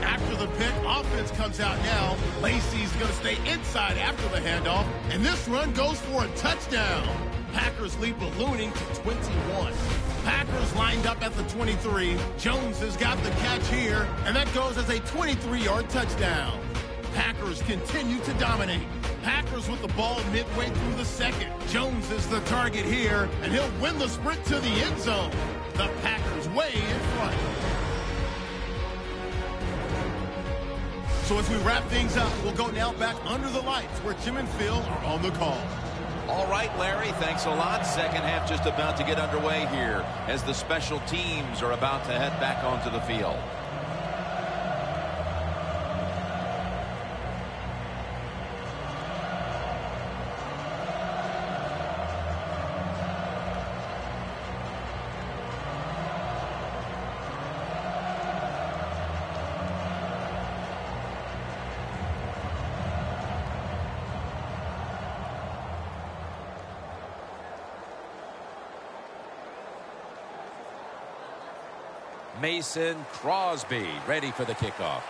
After the pick, offense comes out now. Lacey's going to stay inside after the handoff, and this run goes for a touchdown. Packers lead ballooning to 21. Packers lined up at the 23. Jones has got the catch here, and that goes as a 23-yard touchdown. Packers continue to dominate. Packers with the ball midway through the second. Jones is the target here, and he'll win the sprint to the end zone. The Packers way in front. So as we wrap things up, we'll go now back under the lights where Jim and Phil are on the call. All right, Larry, thanks a lot. Second half just about to get underway here as the special teams are about to head back onto the field. Mason Crosby ready for the kickoff.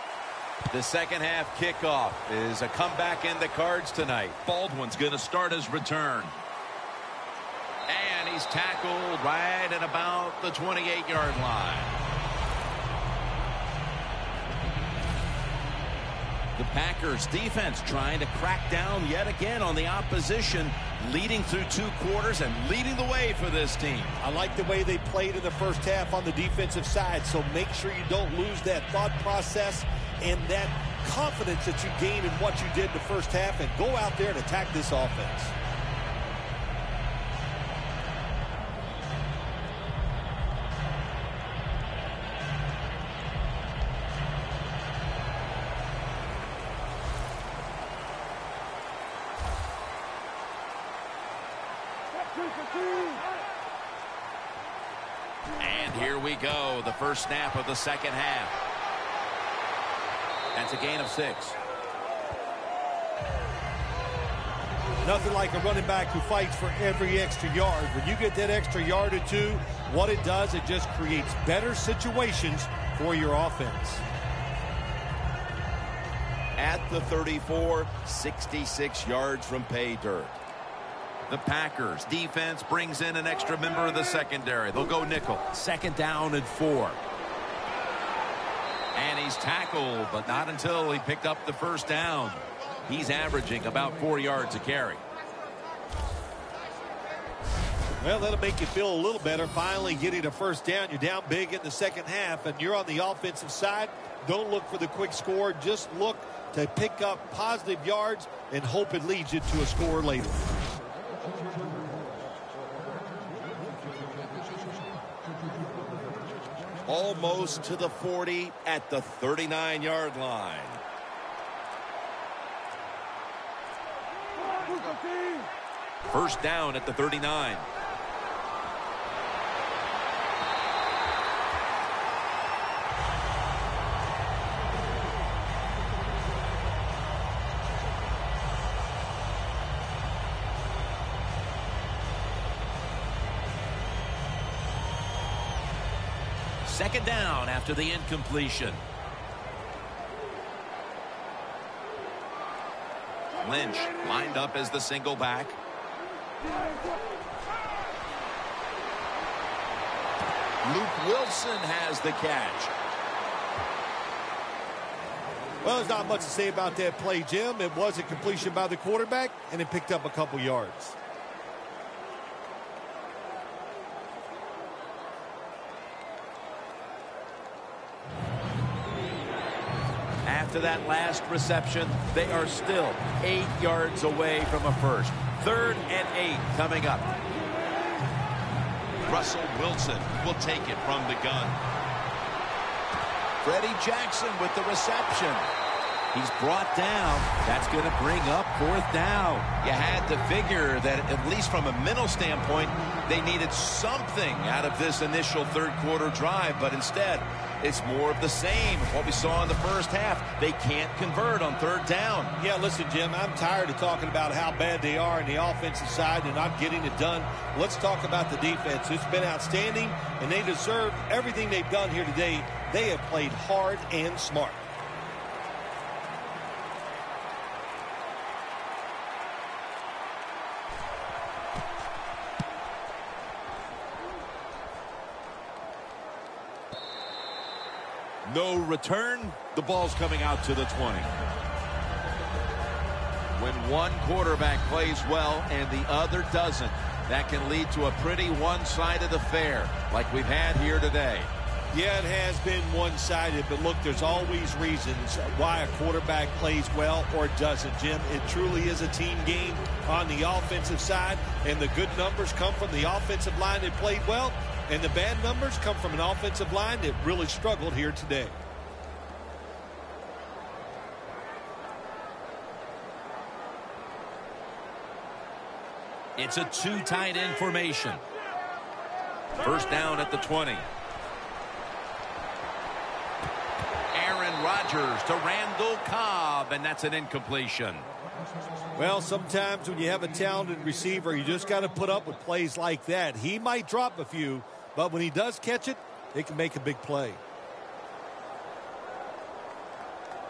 The second half kickoff is a comeback in the cards tonight. Baldwin's going to start his return. And he's tackled right at about the 28-yard line. The Packers defense trying to crack down yet again on the opposition, leading through 2 quarters and leading the way for this team. I like the way they played in the first half on the defensive side, so make sure you don't lose that thought process and that confidence that you gained in what you did in the first half, and go out there and attack this offense. And here we go, the first snap of the second half. That's a gain of 6. Nothing like a running back who fights for every extra yard. When you get that extra yard or 2, what it does, it just creates better situations for your offense. At the 34, 66 yards from pay dirt. The Packers defense brings in an extra member of the secondary. They'll go nickel. Second down and 4. And he's tackled, but not until he picked up the first down. He's averaging about 4 yards a carry. Well, that'll make you feel a little better. Finally getting a first down. You're down big in the second half, and you're on the offensive side. Don't look for the quick score. Just look to pick up positive yards and hope it leads you to a score later. Almost to the 40 at the 39-yard line. First down at the 39. Second down after the incompletion. Lynch lined up as the single back. Luke Wilson has the catch. Well, there's not much to say about that play, Jim. It was a completion by the quarterback, and it picked up a couple yards. After that last reception, they are still 8 yards away from a first. 3rd and 8 coming up. Russell Wilson will take it from the gun. Freddie Jackson with the reception. He's brought down. That's going to bring up 4th down. You had to figure that, at least from a mental standpoint, they needed something out of this initial 3rd quarter drive, but instead, it's more of the same. What we saw in the first half, they can't convert on 3rd down. Yeah, listen, Jim, I'm tired of talking about how bad they are on the offensive side and not getting it done. Let's talk about the defense. It's been outstanding, and they deserve everything they've done here today. They have played hard and smart. No return. The ball's coming out to the 20. When one quarterback plays well and the other doesn't, that can lead to a pretty one-sided affair like we've had here today. Yeah, it has been one-sided, but look, there's always reasons why a quarterback plays well or doesn't, Jim. It truly is a team game on the offensive side, and the good numbers come from the offensive line that played well, and the bad numbers come from an offensive line that really struggled here today. It's a 2 tight end formation. First down at the 20. Aaron Rodgers to Randall Cobb, and that's an incompletion. Well, sometimes when you have a talented receiver, you just got to put up with plays like that. He might drop a few, but when he does catch it, they can make a big play.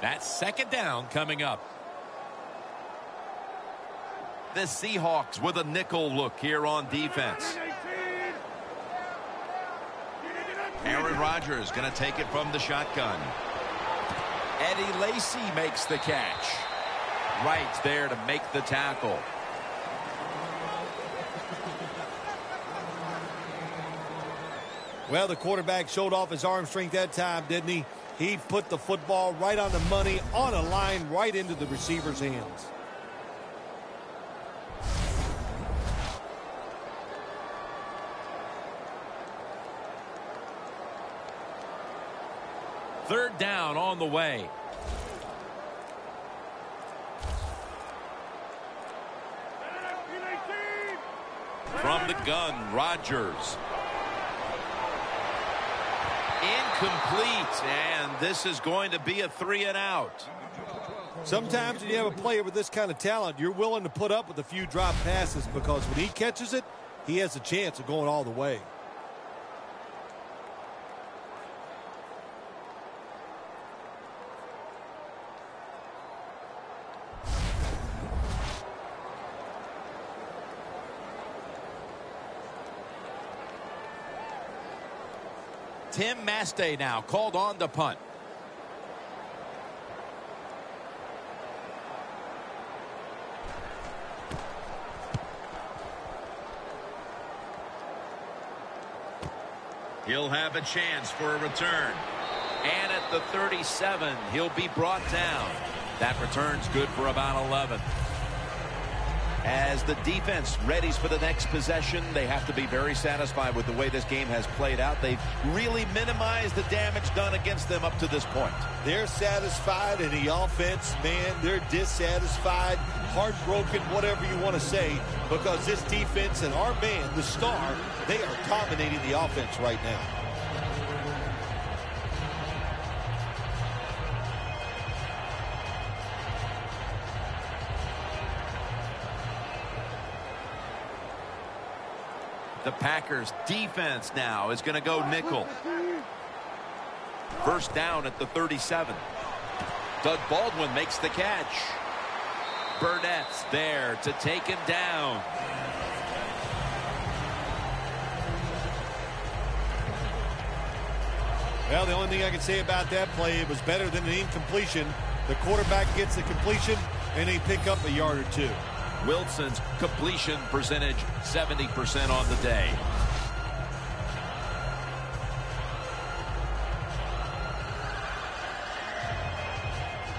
That's second down coming up. The Seahawks with a nickel look here on defense. Aaron Rodgers going to take it from the shotgun. Eddie Lacy makes the catch. Right there to make the tackle. Well, the quarterback showed off his arm strength that time, didn't he? He put the football right on the money, on a line, right into the receiver's hands. Third down on the way. From the gun, Rodgers. Incomplete, and this is going to be a 3-and-out. Sometimes when you have a player with this kind of talent, you're willing to put up with a few drop passes because when he catches it, he has a chance of going all the way. Tim Mastay now called on to punt. He'll have a chance for a return. And at the 37, he'll be brought down. That return's good for about 11. As the defense readies for the next possession, they have to be very satisfied with the way this game has played out. They've really minimized the damage done against them up to this point. They're satisfied, and the offense, man, they're dissatisfied, heartbroken, whatever you want to say, because this defense and our man, the star, they are dominating the offense right now. The Packers defense now is going to go nickel. First down at the 37. Doug Baldwin makes the catch. Burnett's there to take him down. Well, the only thing I can say about that play, it was better than an incompletion. The quarterback gets the completion, and they pick up a yard or two. Wilson's completion percentage 70% on the day.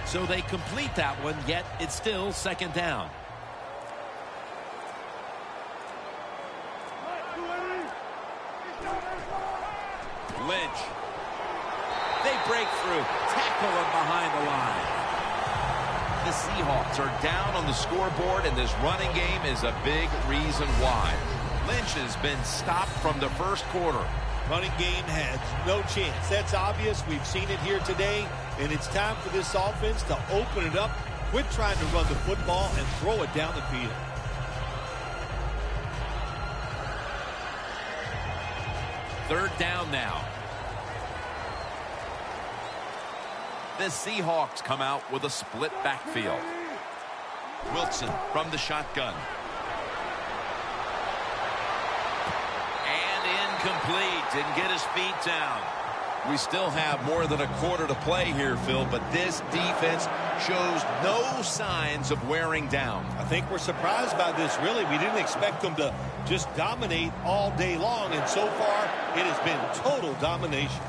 So they complete that one, yet it's still second down. Lynch. They break through, tackle him behind the line. The Seahawks are down on the scoreboard, and this running game is a big reason why. Lynch has been stopped from the first quarter. Running game has no chance. That's obvious. We've seen it here today, and it's time for this offense to open it up, quit trying to run the football, and throw it down the field. Third down now. The Seahawks come out with a split backfield. Wilson from the shotgun. And incomplete. Didn't get his feet down. We still have more than a quarter to play here, Phil, but this defense shows no signs of wearing down. I think we're surprised by this, really. We didn't expect them to just dominate all day long, and so far it has been total domination.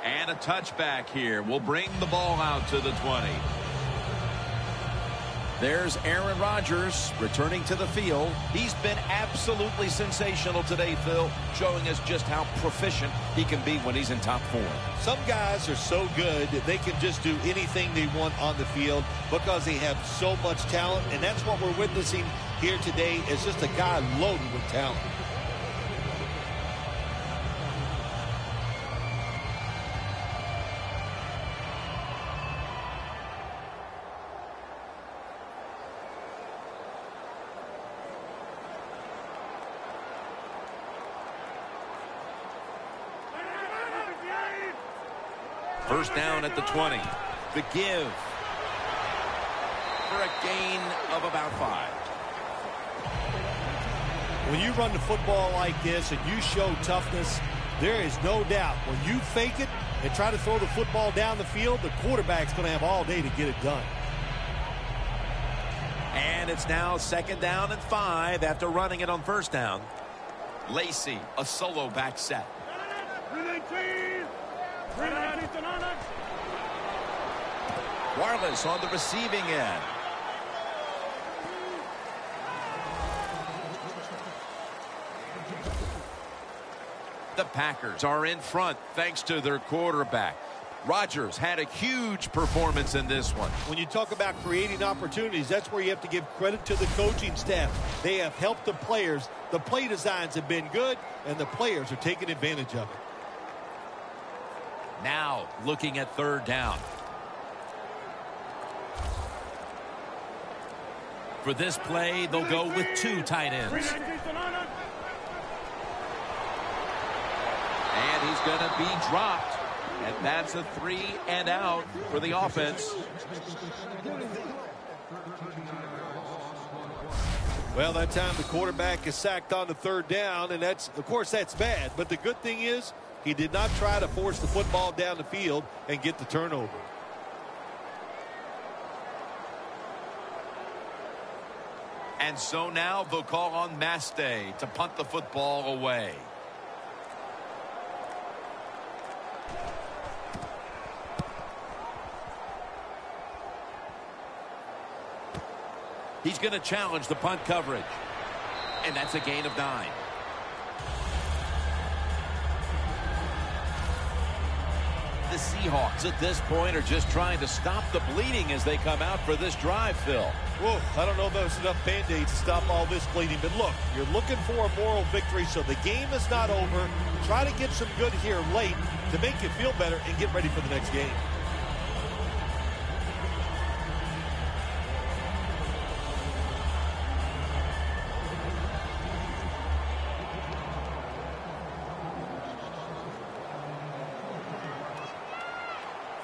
And a touchback here will bring the ball out to the 20. There's Aaron Rodgers returning to the field. He's been absolutely sensational today, Phil, showing us just how proficient he can be when he's in top form. Some guys are so good that they can just do anything they want on the field because they have so much talent, and that's what we're witnessing here today is just a guy loaded with talent. First down at the 20. The give for a gain of about 5. When you run the football like this and you show toughness, there is no doubt when you fake it and try to throw the football down the field, the quarterback's going to have all day to get it done. And it's now 2nd down and 5 after running it on first down. Lacey, a solo back set. Wireless on the receiving end. The Packers are in front thanks to their quarterback. Rodgers had a huge performance in this one. When you talk about creating opportunities, that's where you have to give credit to the coaching staff. They have helped the players. The play designs have been good, and the players are taking advantage of it. Now looking at 3rd down. For this play, they'll go with 2 tight ends. And he's going to be dropped. And that's a 3 and out for the offense. Well, that time the quarterback is sacked on the 3rd down, and of course that's bad. But the good thing is he did not try to force the football down the field and get the turnover. And so now they'll call on Mastay to punt the football away. He's going to challenge the punt coverage. And that's a gain of 9. The Seahawks at this point are just trying to stop the bleeding as they come out for this drive, Phil. Whoa, I don't know if there's enough Band-Aids to stop all this bleeding. But look, you're looking for a moral victory, so the game is not over. Try to get some good here late to make you feel better and get ready for the next game.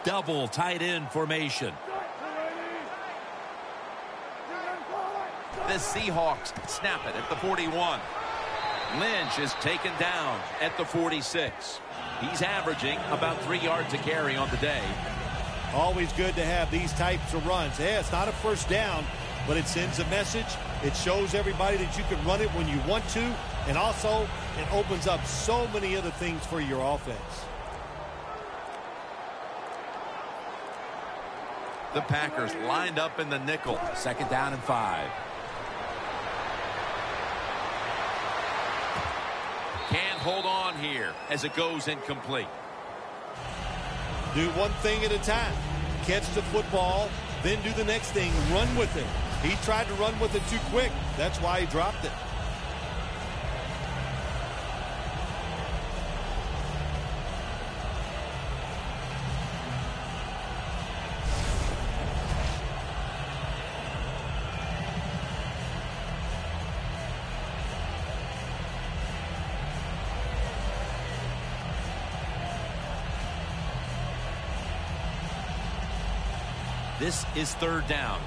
Double tight end formation. The Seahawks snap it at the 41. Lynch is taken down at the 46. He's averaging about 3 yards a carry on the day. Always good to have these types of runs. Yeah, it's not a first down, but it sends a message. It shows everybody that you can run it when you want to, and also it opens up so many other things for your offense. The Packers lined up in the nickel. 2nd down and 5. Can't hold on here as it goes incomplete. Do one thing at a time. Catch the football, then do the next thing. Run with it. He tried to run with it too quick. That's why he dropped it. This is 3rd down.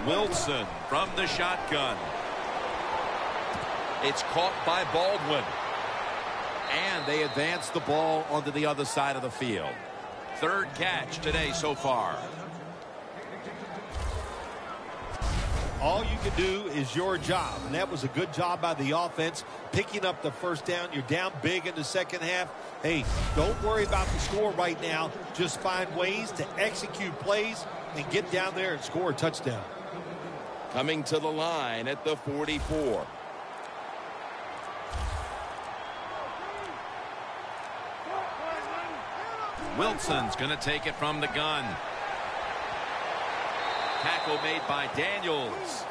Wilson from the shotgun. It's caught by Baldwin. And they advance the ball onto the other side of the field. 3rd catch today so far. All you can do is your job, and that was a good job by the offense, picking up the first down. You're down big in the second half. Hey, don't worry about the score right now. Just find ways to execute plays and get down there and score a touchdown. Coming to the line at the 44. Wilson's going to take it from the gun. Tackle made by Daniels.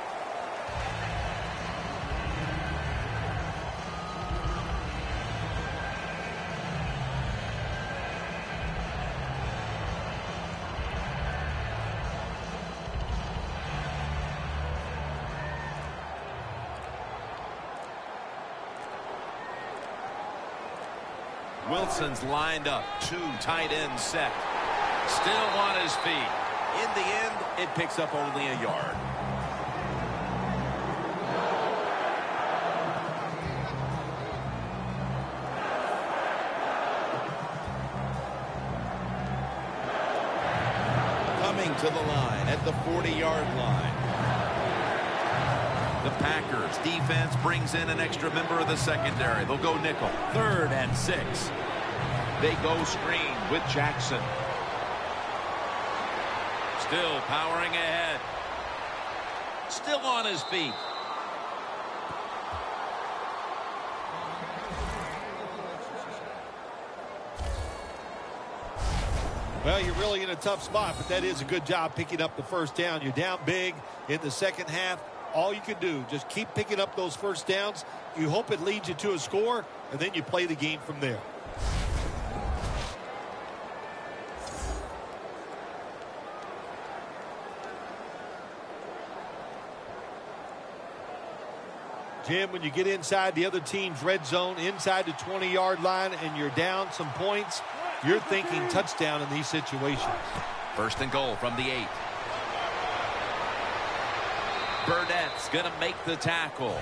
Wilson's lined up. 2 tight ends set. Still on his feet. In the end, it picks up only a yard. Coming to the line at the 40-yard line. The Packers defense brings in an extra member of the secondary. They'll go nickel. 3rd and 6. They go screen with Jackson. Still powering ahead. Still on his feet. Well, you're really in a tough spot, but that is a good job picking up the first down. You're down big in the second half. All you can do, just keep picking up those first downs. You hope it leads you to a score, and then you play the game from there. Jim, when you get inside the other team's red zone, inside the 20-yard line, and you're down some points, you're thinking touchdown in these situations. 1st and goal from the 8. Burnett's going to make the tackle.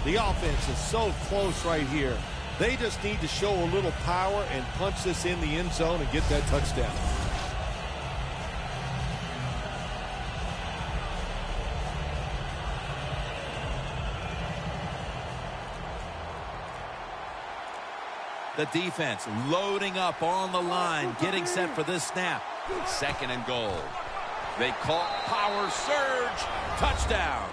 The offense is so close right here. They just need to show a little power and punch this in the end zone and get that touchdown. The defense loading up on the line, getting set for this snap. 2nd and goal. They call power surge. Touchdown.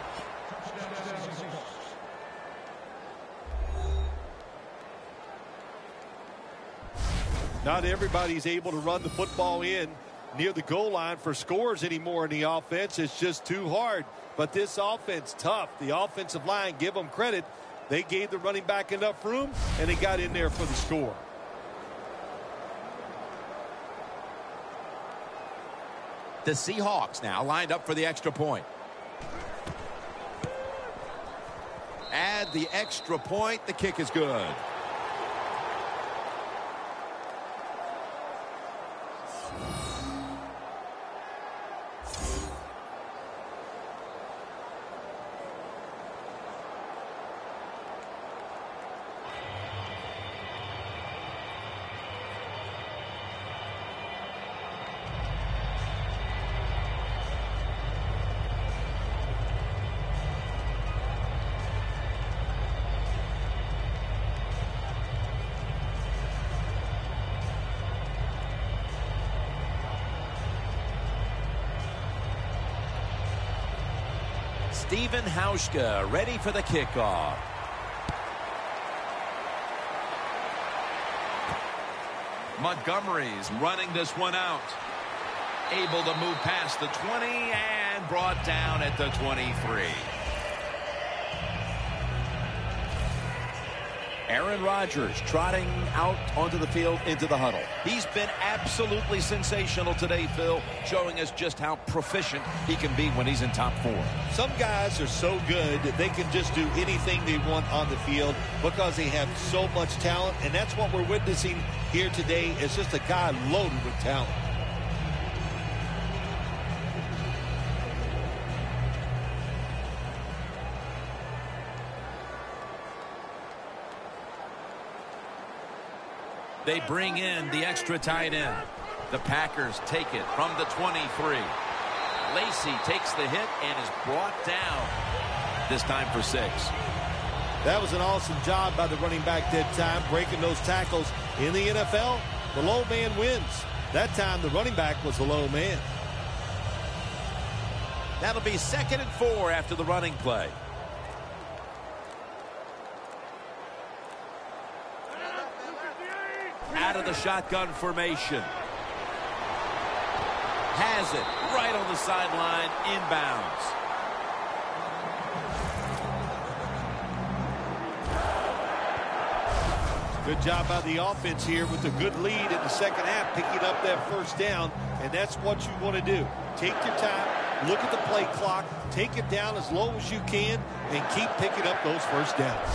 Not everybody's able to run the football in near the goal line for scores anymore in the offense. It's just too hard. But this offense, tough. The offensive line, give them credit. They gave the running back enough room, and they got in there for the score. The Seahawks now lined up for the extra point. Add the extra point. The kick is good. Steven Hauschka ready for the kickoff. Montgomery's running this one out. Able to move past the 20 and brought down at the 23. Aaron Rodgers trotting out onto the field into the huddle. He's been absolutely sensational today, Phil, showing us just how proficient he can be when he's in top form. Some guys are so good that they can just do anything they want on the field because they have so much talent, and that's what we're witnessing here today. Is just a guy loaded with talent. They bring in the extra tight end. The Packers take it from the 23. Lacy takes the hit and is brought down. This time for 6. That was an awesome job by the running back that time, breaking those tackles. In the NFL, the low man wins. That time the running back was the low man. That'll be 2nd and 4 after the running play. Out of the shotgun formation. Has it right on the sideline, inbounds. Good job by the offense here with a good lead in the second half, picking up that first down, and that's what you want to do. Take your time, look at the play clock, take it down as low as you can, and keep picking up those first downs.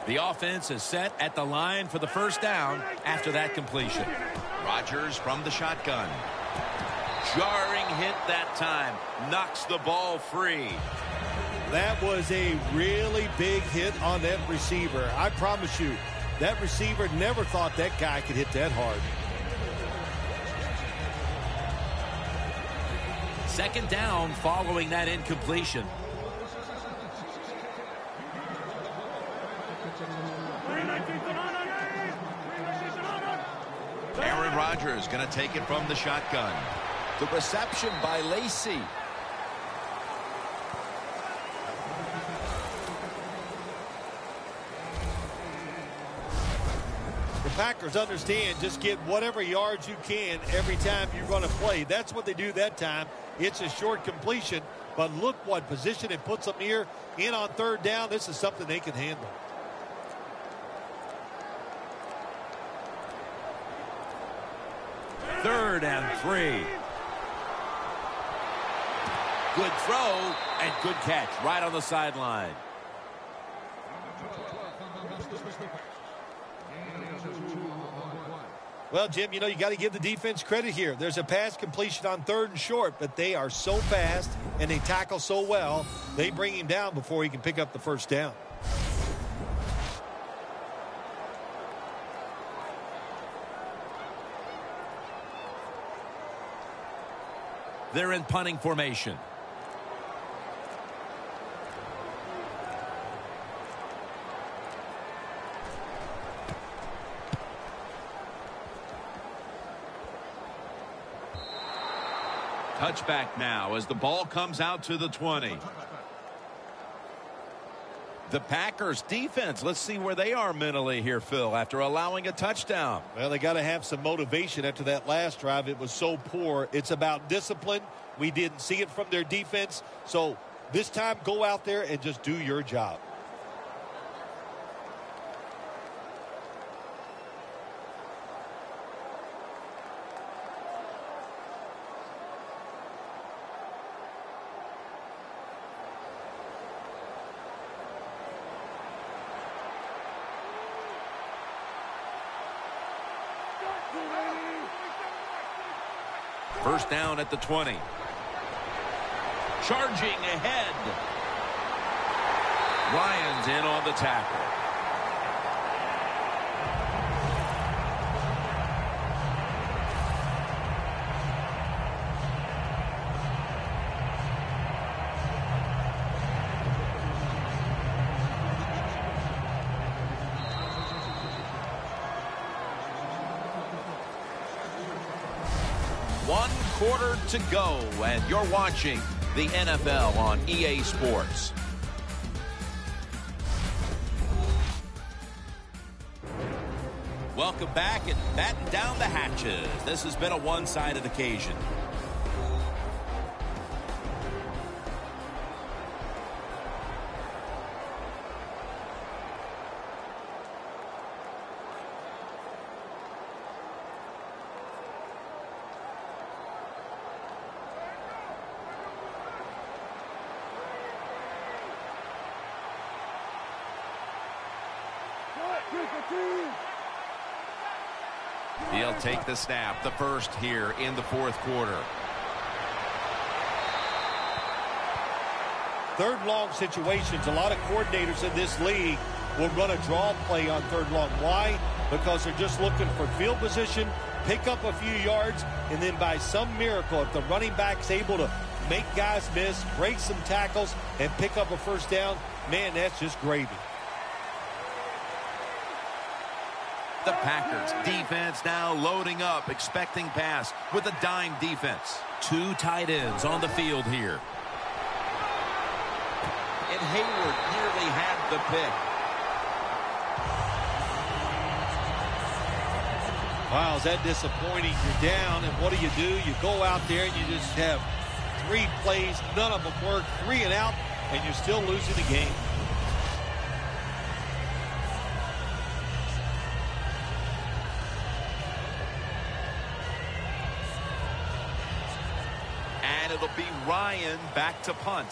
The offense is set at the line for the first down after that completion. Rodgers from the shotgun. Jarring hit that time. Knocks the ball free. That was a really big hit on that receiver. I promise you, that receiver never thought that guy could hit that hard. Second down following that incompletion. Aaron Rodgers going to take it from the shotgun. The reception by Lacy. The Packers understand just get whatever yards you can every time you're going to play. That's what they do that time. It's a short completion, but look what position it puts them here in on third down. This is something they can handle. Third and 3. Good throw and good catch right on the sideline. Well, Jim, you know, you got to give the defense credit here. There's a pass completion on third and short, but they are so fast and they tackle so well, they bring him down before he can pick up the first down. They're in punting formation. Touchback now as the ball comes out to the 20. The Packers defense, let's see where they are mentally here, Phil, after allowing a touchdown. Well, they got to have some motivation after that last drive. It was so poor. It's about discipline. We didn't see it from their defense. So this time, go out there and just do your job. First down at the 20. Charging ahead. Ryan's in on the tackle. One quarter to go, and you're watching the NFL on EA Sports. Welcome back and batten down the hatches. This has been a one-sided occasion. He'll take the snap, the first here in the fourth quarter. Third long situations, a lot of coordinators in this league will run a draw play on third long. Why? Because they're just looking for field position, pick up a few yards, and then by some miracle, if the running back's able to make guys miss, break some tackles, and pick up a first down, man, that's just gravy. The Packers defense now loading up, expecting pass with a dime defense. Two tight ends on the field here. And Hayward nearly had the pick. Wow, is that disappointing? You're down, and what do? You go out there and you just have 3 plays, none of them work, 3 and out, and you're still losing the game. And it'll be Ryan back to punt.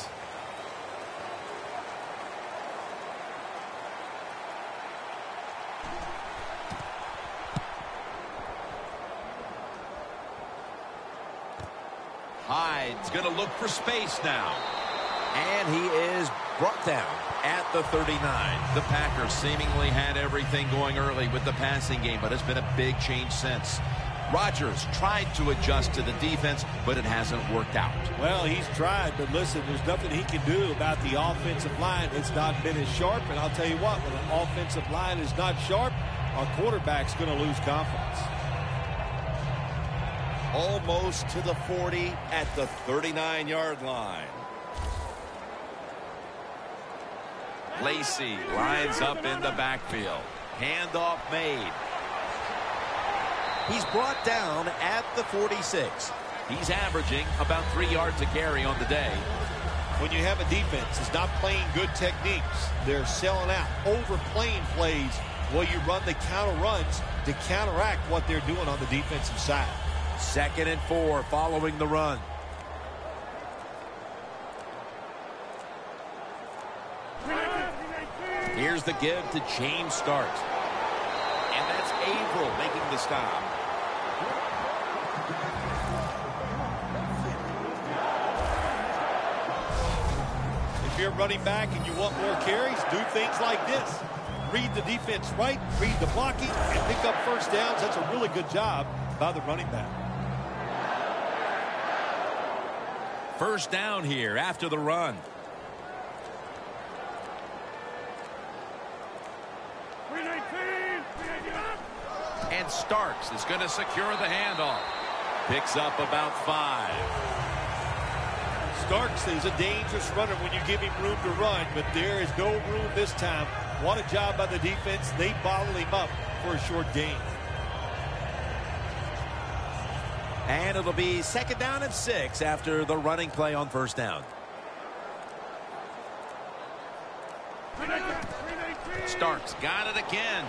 Hyde's going to look for space now. And he is brought down at the 39. The Packers seemingly had everything going early with the passing game, but it's been a big change since. Rodgers tried to adjust to the defense, but it hasn't worked out. Well, he's tried, but listen, there's nothing he can do about the offensive line. It's not been as sharp, and I'll tell you what, when the offensive line is not sharp, our quarterback's going to lose confidence. Almost to the 40 at the 39-yard line. Lacy lines up in the backfield. Handoff made. He's brought down at the 46. He's averaging about 3 yards a carry on the day. When you have a defense that's not playing good techniques, they're selling out, overplaying plays while you run the counter runs to counteract what they're doing on the defensive side. 2nd and 4 following the run. Here's the give to James Starks. And that's Averill making the stop. If you're running back and you want more carries, do things like this. Read the defense right, read the blocking, and pick up first downs. That's a really good job by the running back. First down here after the run. And Starks is going to secure the handoff. Picks up about 5. Starks is a dangerous runner when you give him room to run, but there is no room this time. What a job by the defense. They bottle him up for a short gain. And it'll be 2nd down and 6 after the running play on first down. Starks got it again.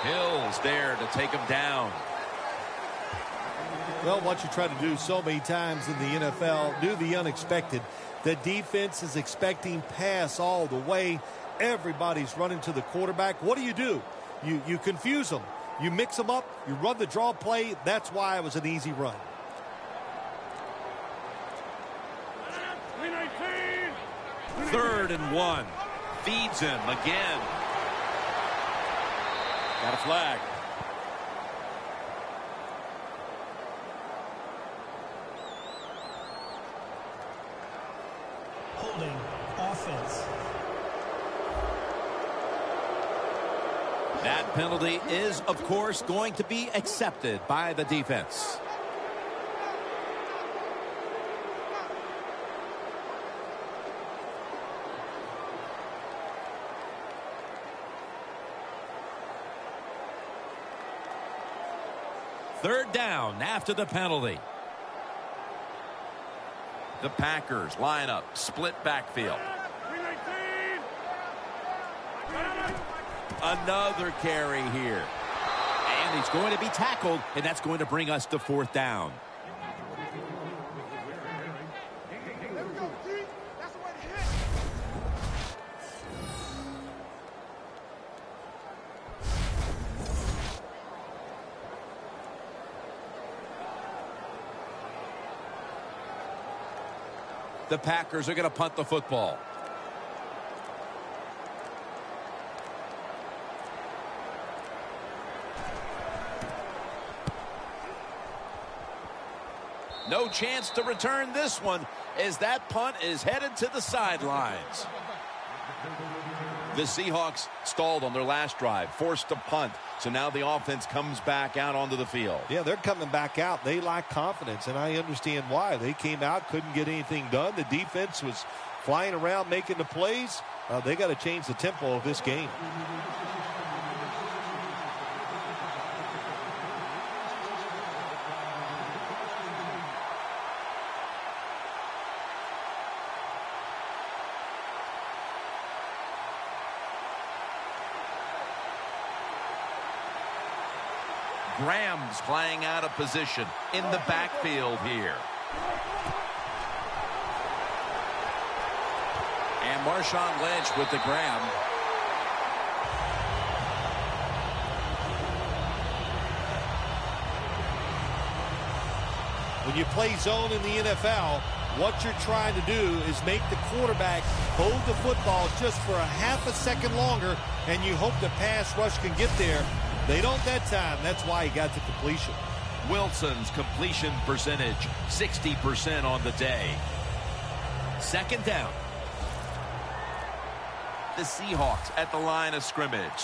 Hill's there to take him down. Well, what you try to do so many times in the NFL, do the unexpected. The defense is expecting pass all the way. Everybody's running to the quarterback. What do? You confuse them. You mix them up. You run the draw play. That's why it was an easy run. Third and 1. Feeds him again. Got a flag. Holding offense. That penalty is, of course, going to be accepted by the defense. Third down after the penalty. The Packers line up, split backfield. Another carry here. And he's going to be tackled, and that's going to bring us to 4th down. The Packers are going to punt the football. No chance to return this one as that punt is headed to the sidelines. The Seahawks stalled on their last drive, forced to punt. So now the offense comes back out onto the field. Yeah, they're coming back out. They lack confidence, and I understand why. They came out, couldn't get anything done. The defense was flying around, making the plays. They got to change the tempo of this game. Graham's playing out of position in the backfield here. And Marshawn Lynch with the grab. When you play zone in the NFL, what you're trying to do is make the quarterback hold the football just for a half a second longer, and you hope the pass rush can get there. They don't that time. That's why he got to completion. Wilson's completion percentage, 60% on the day. Second down. The Seahawks at the line of scrimmage.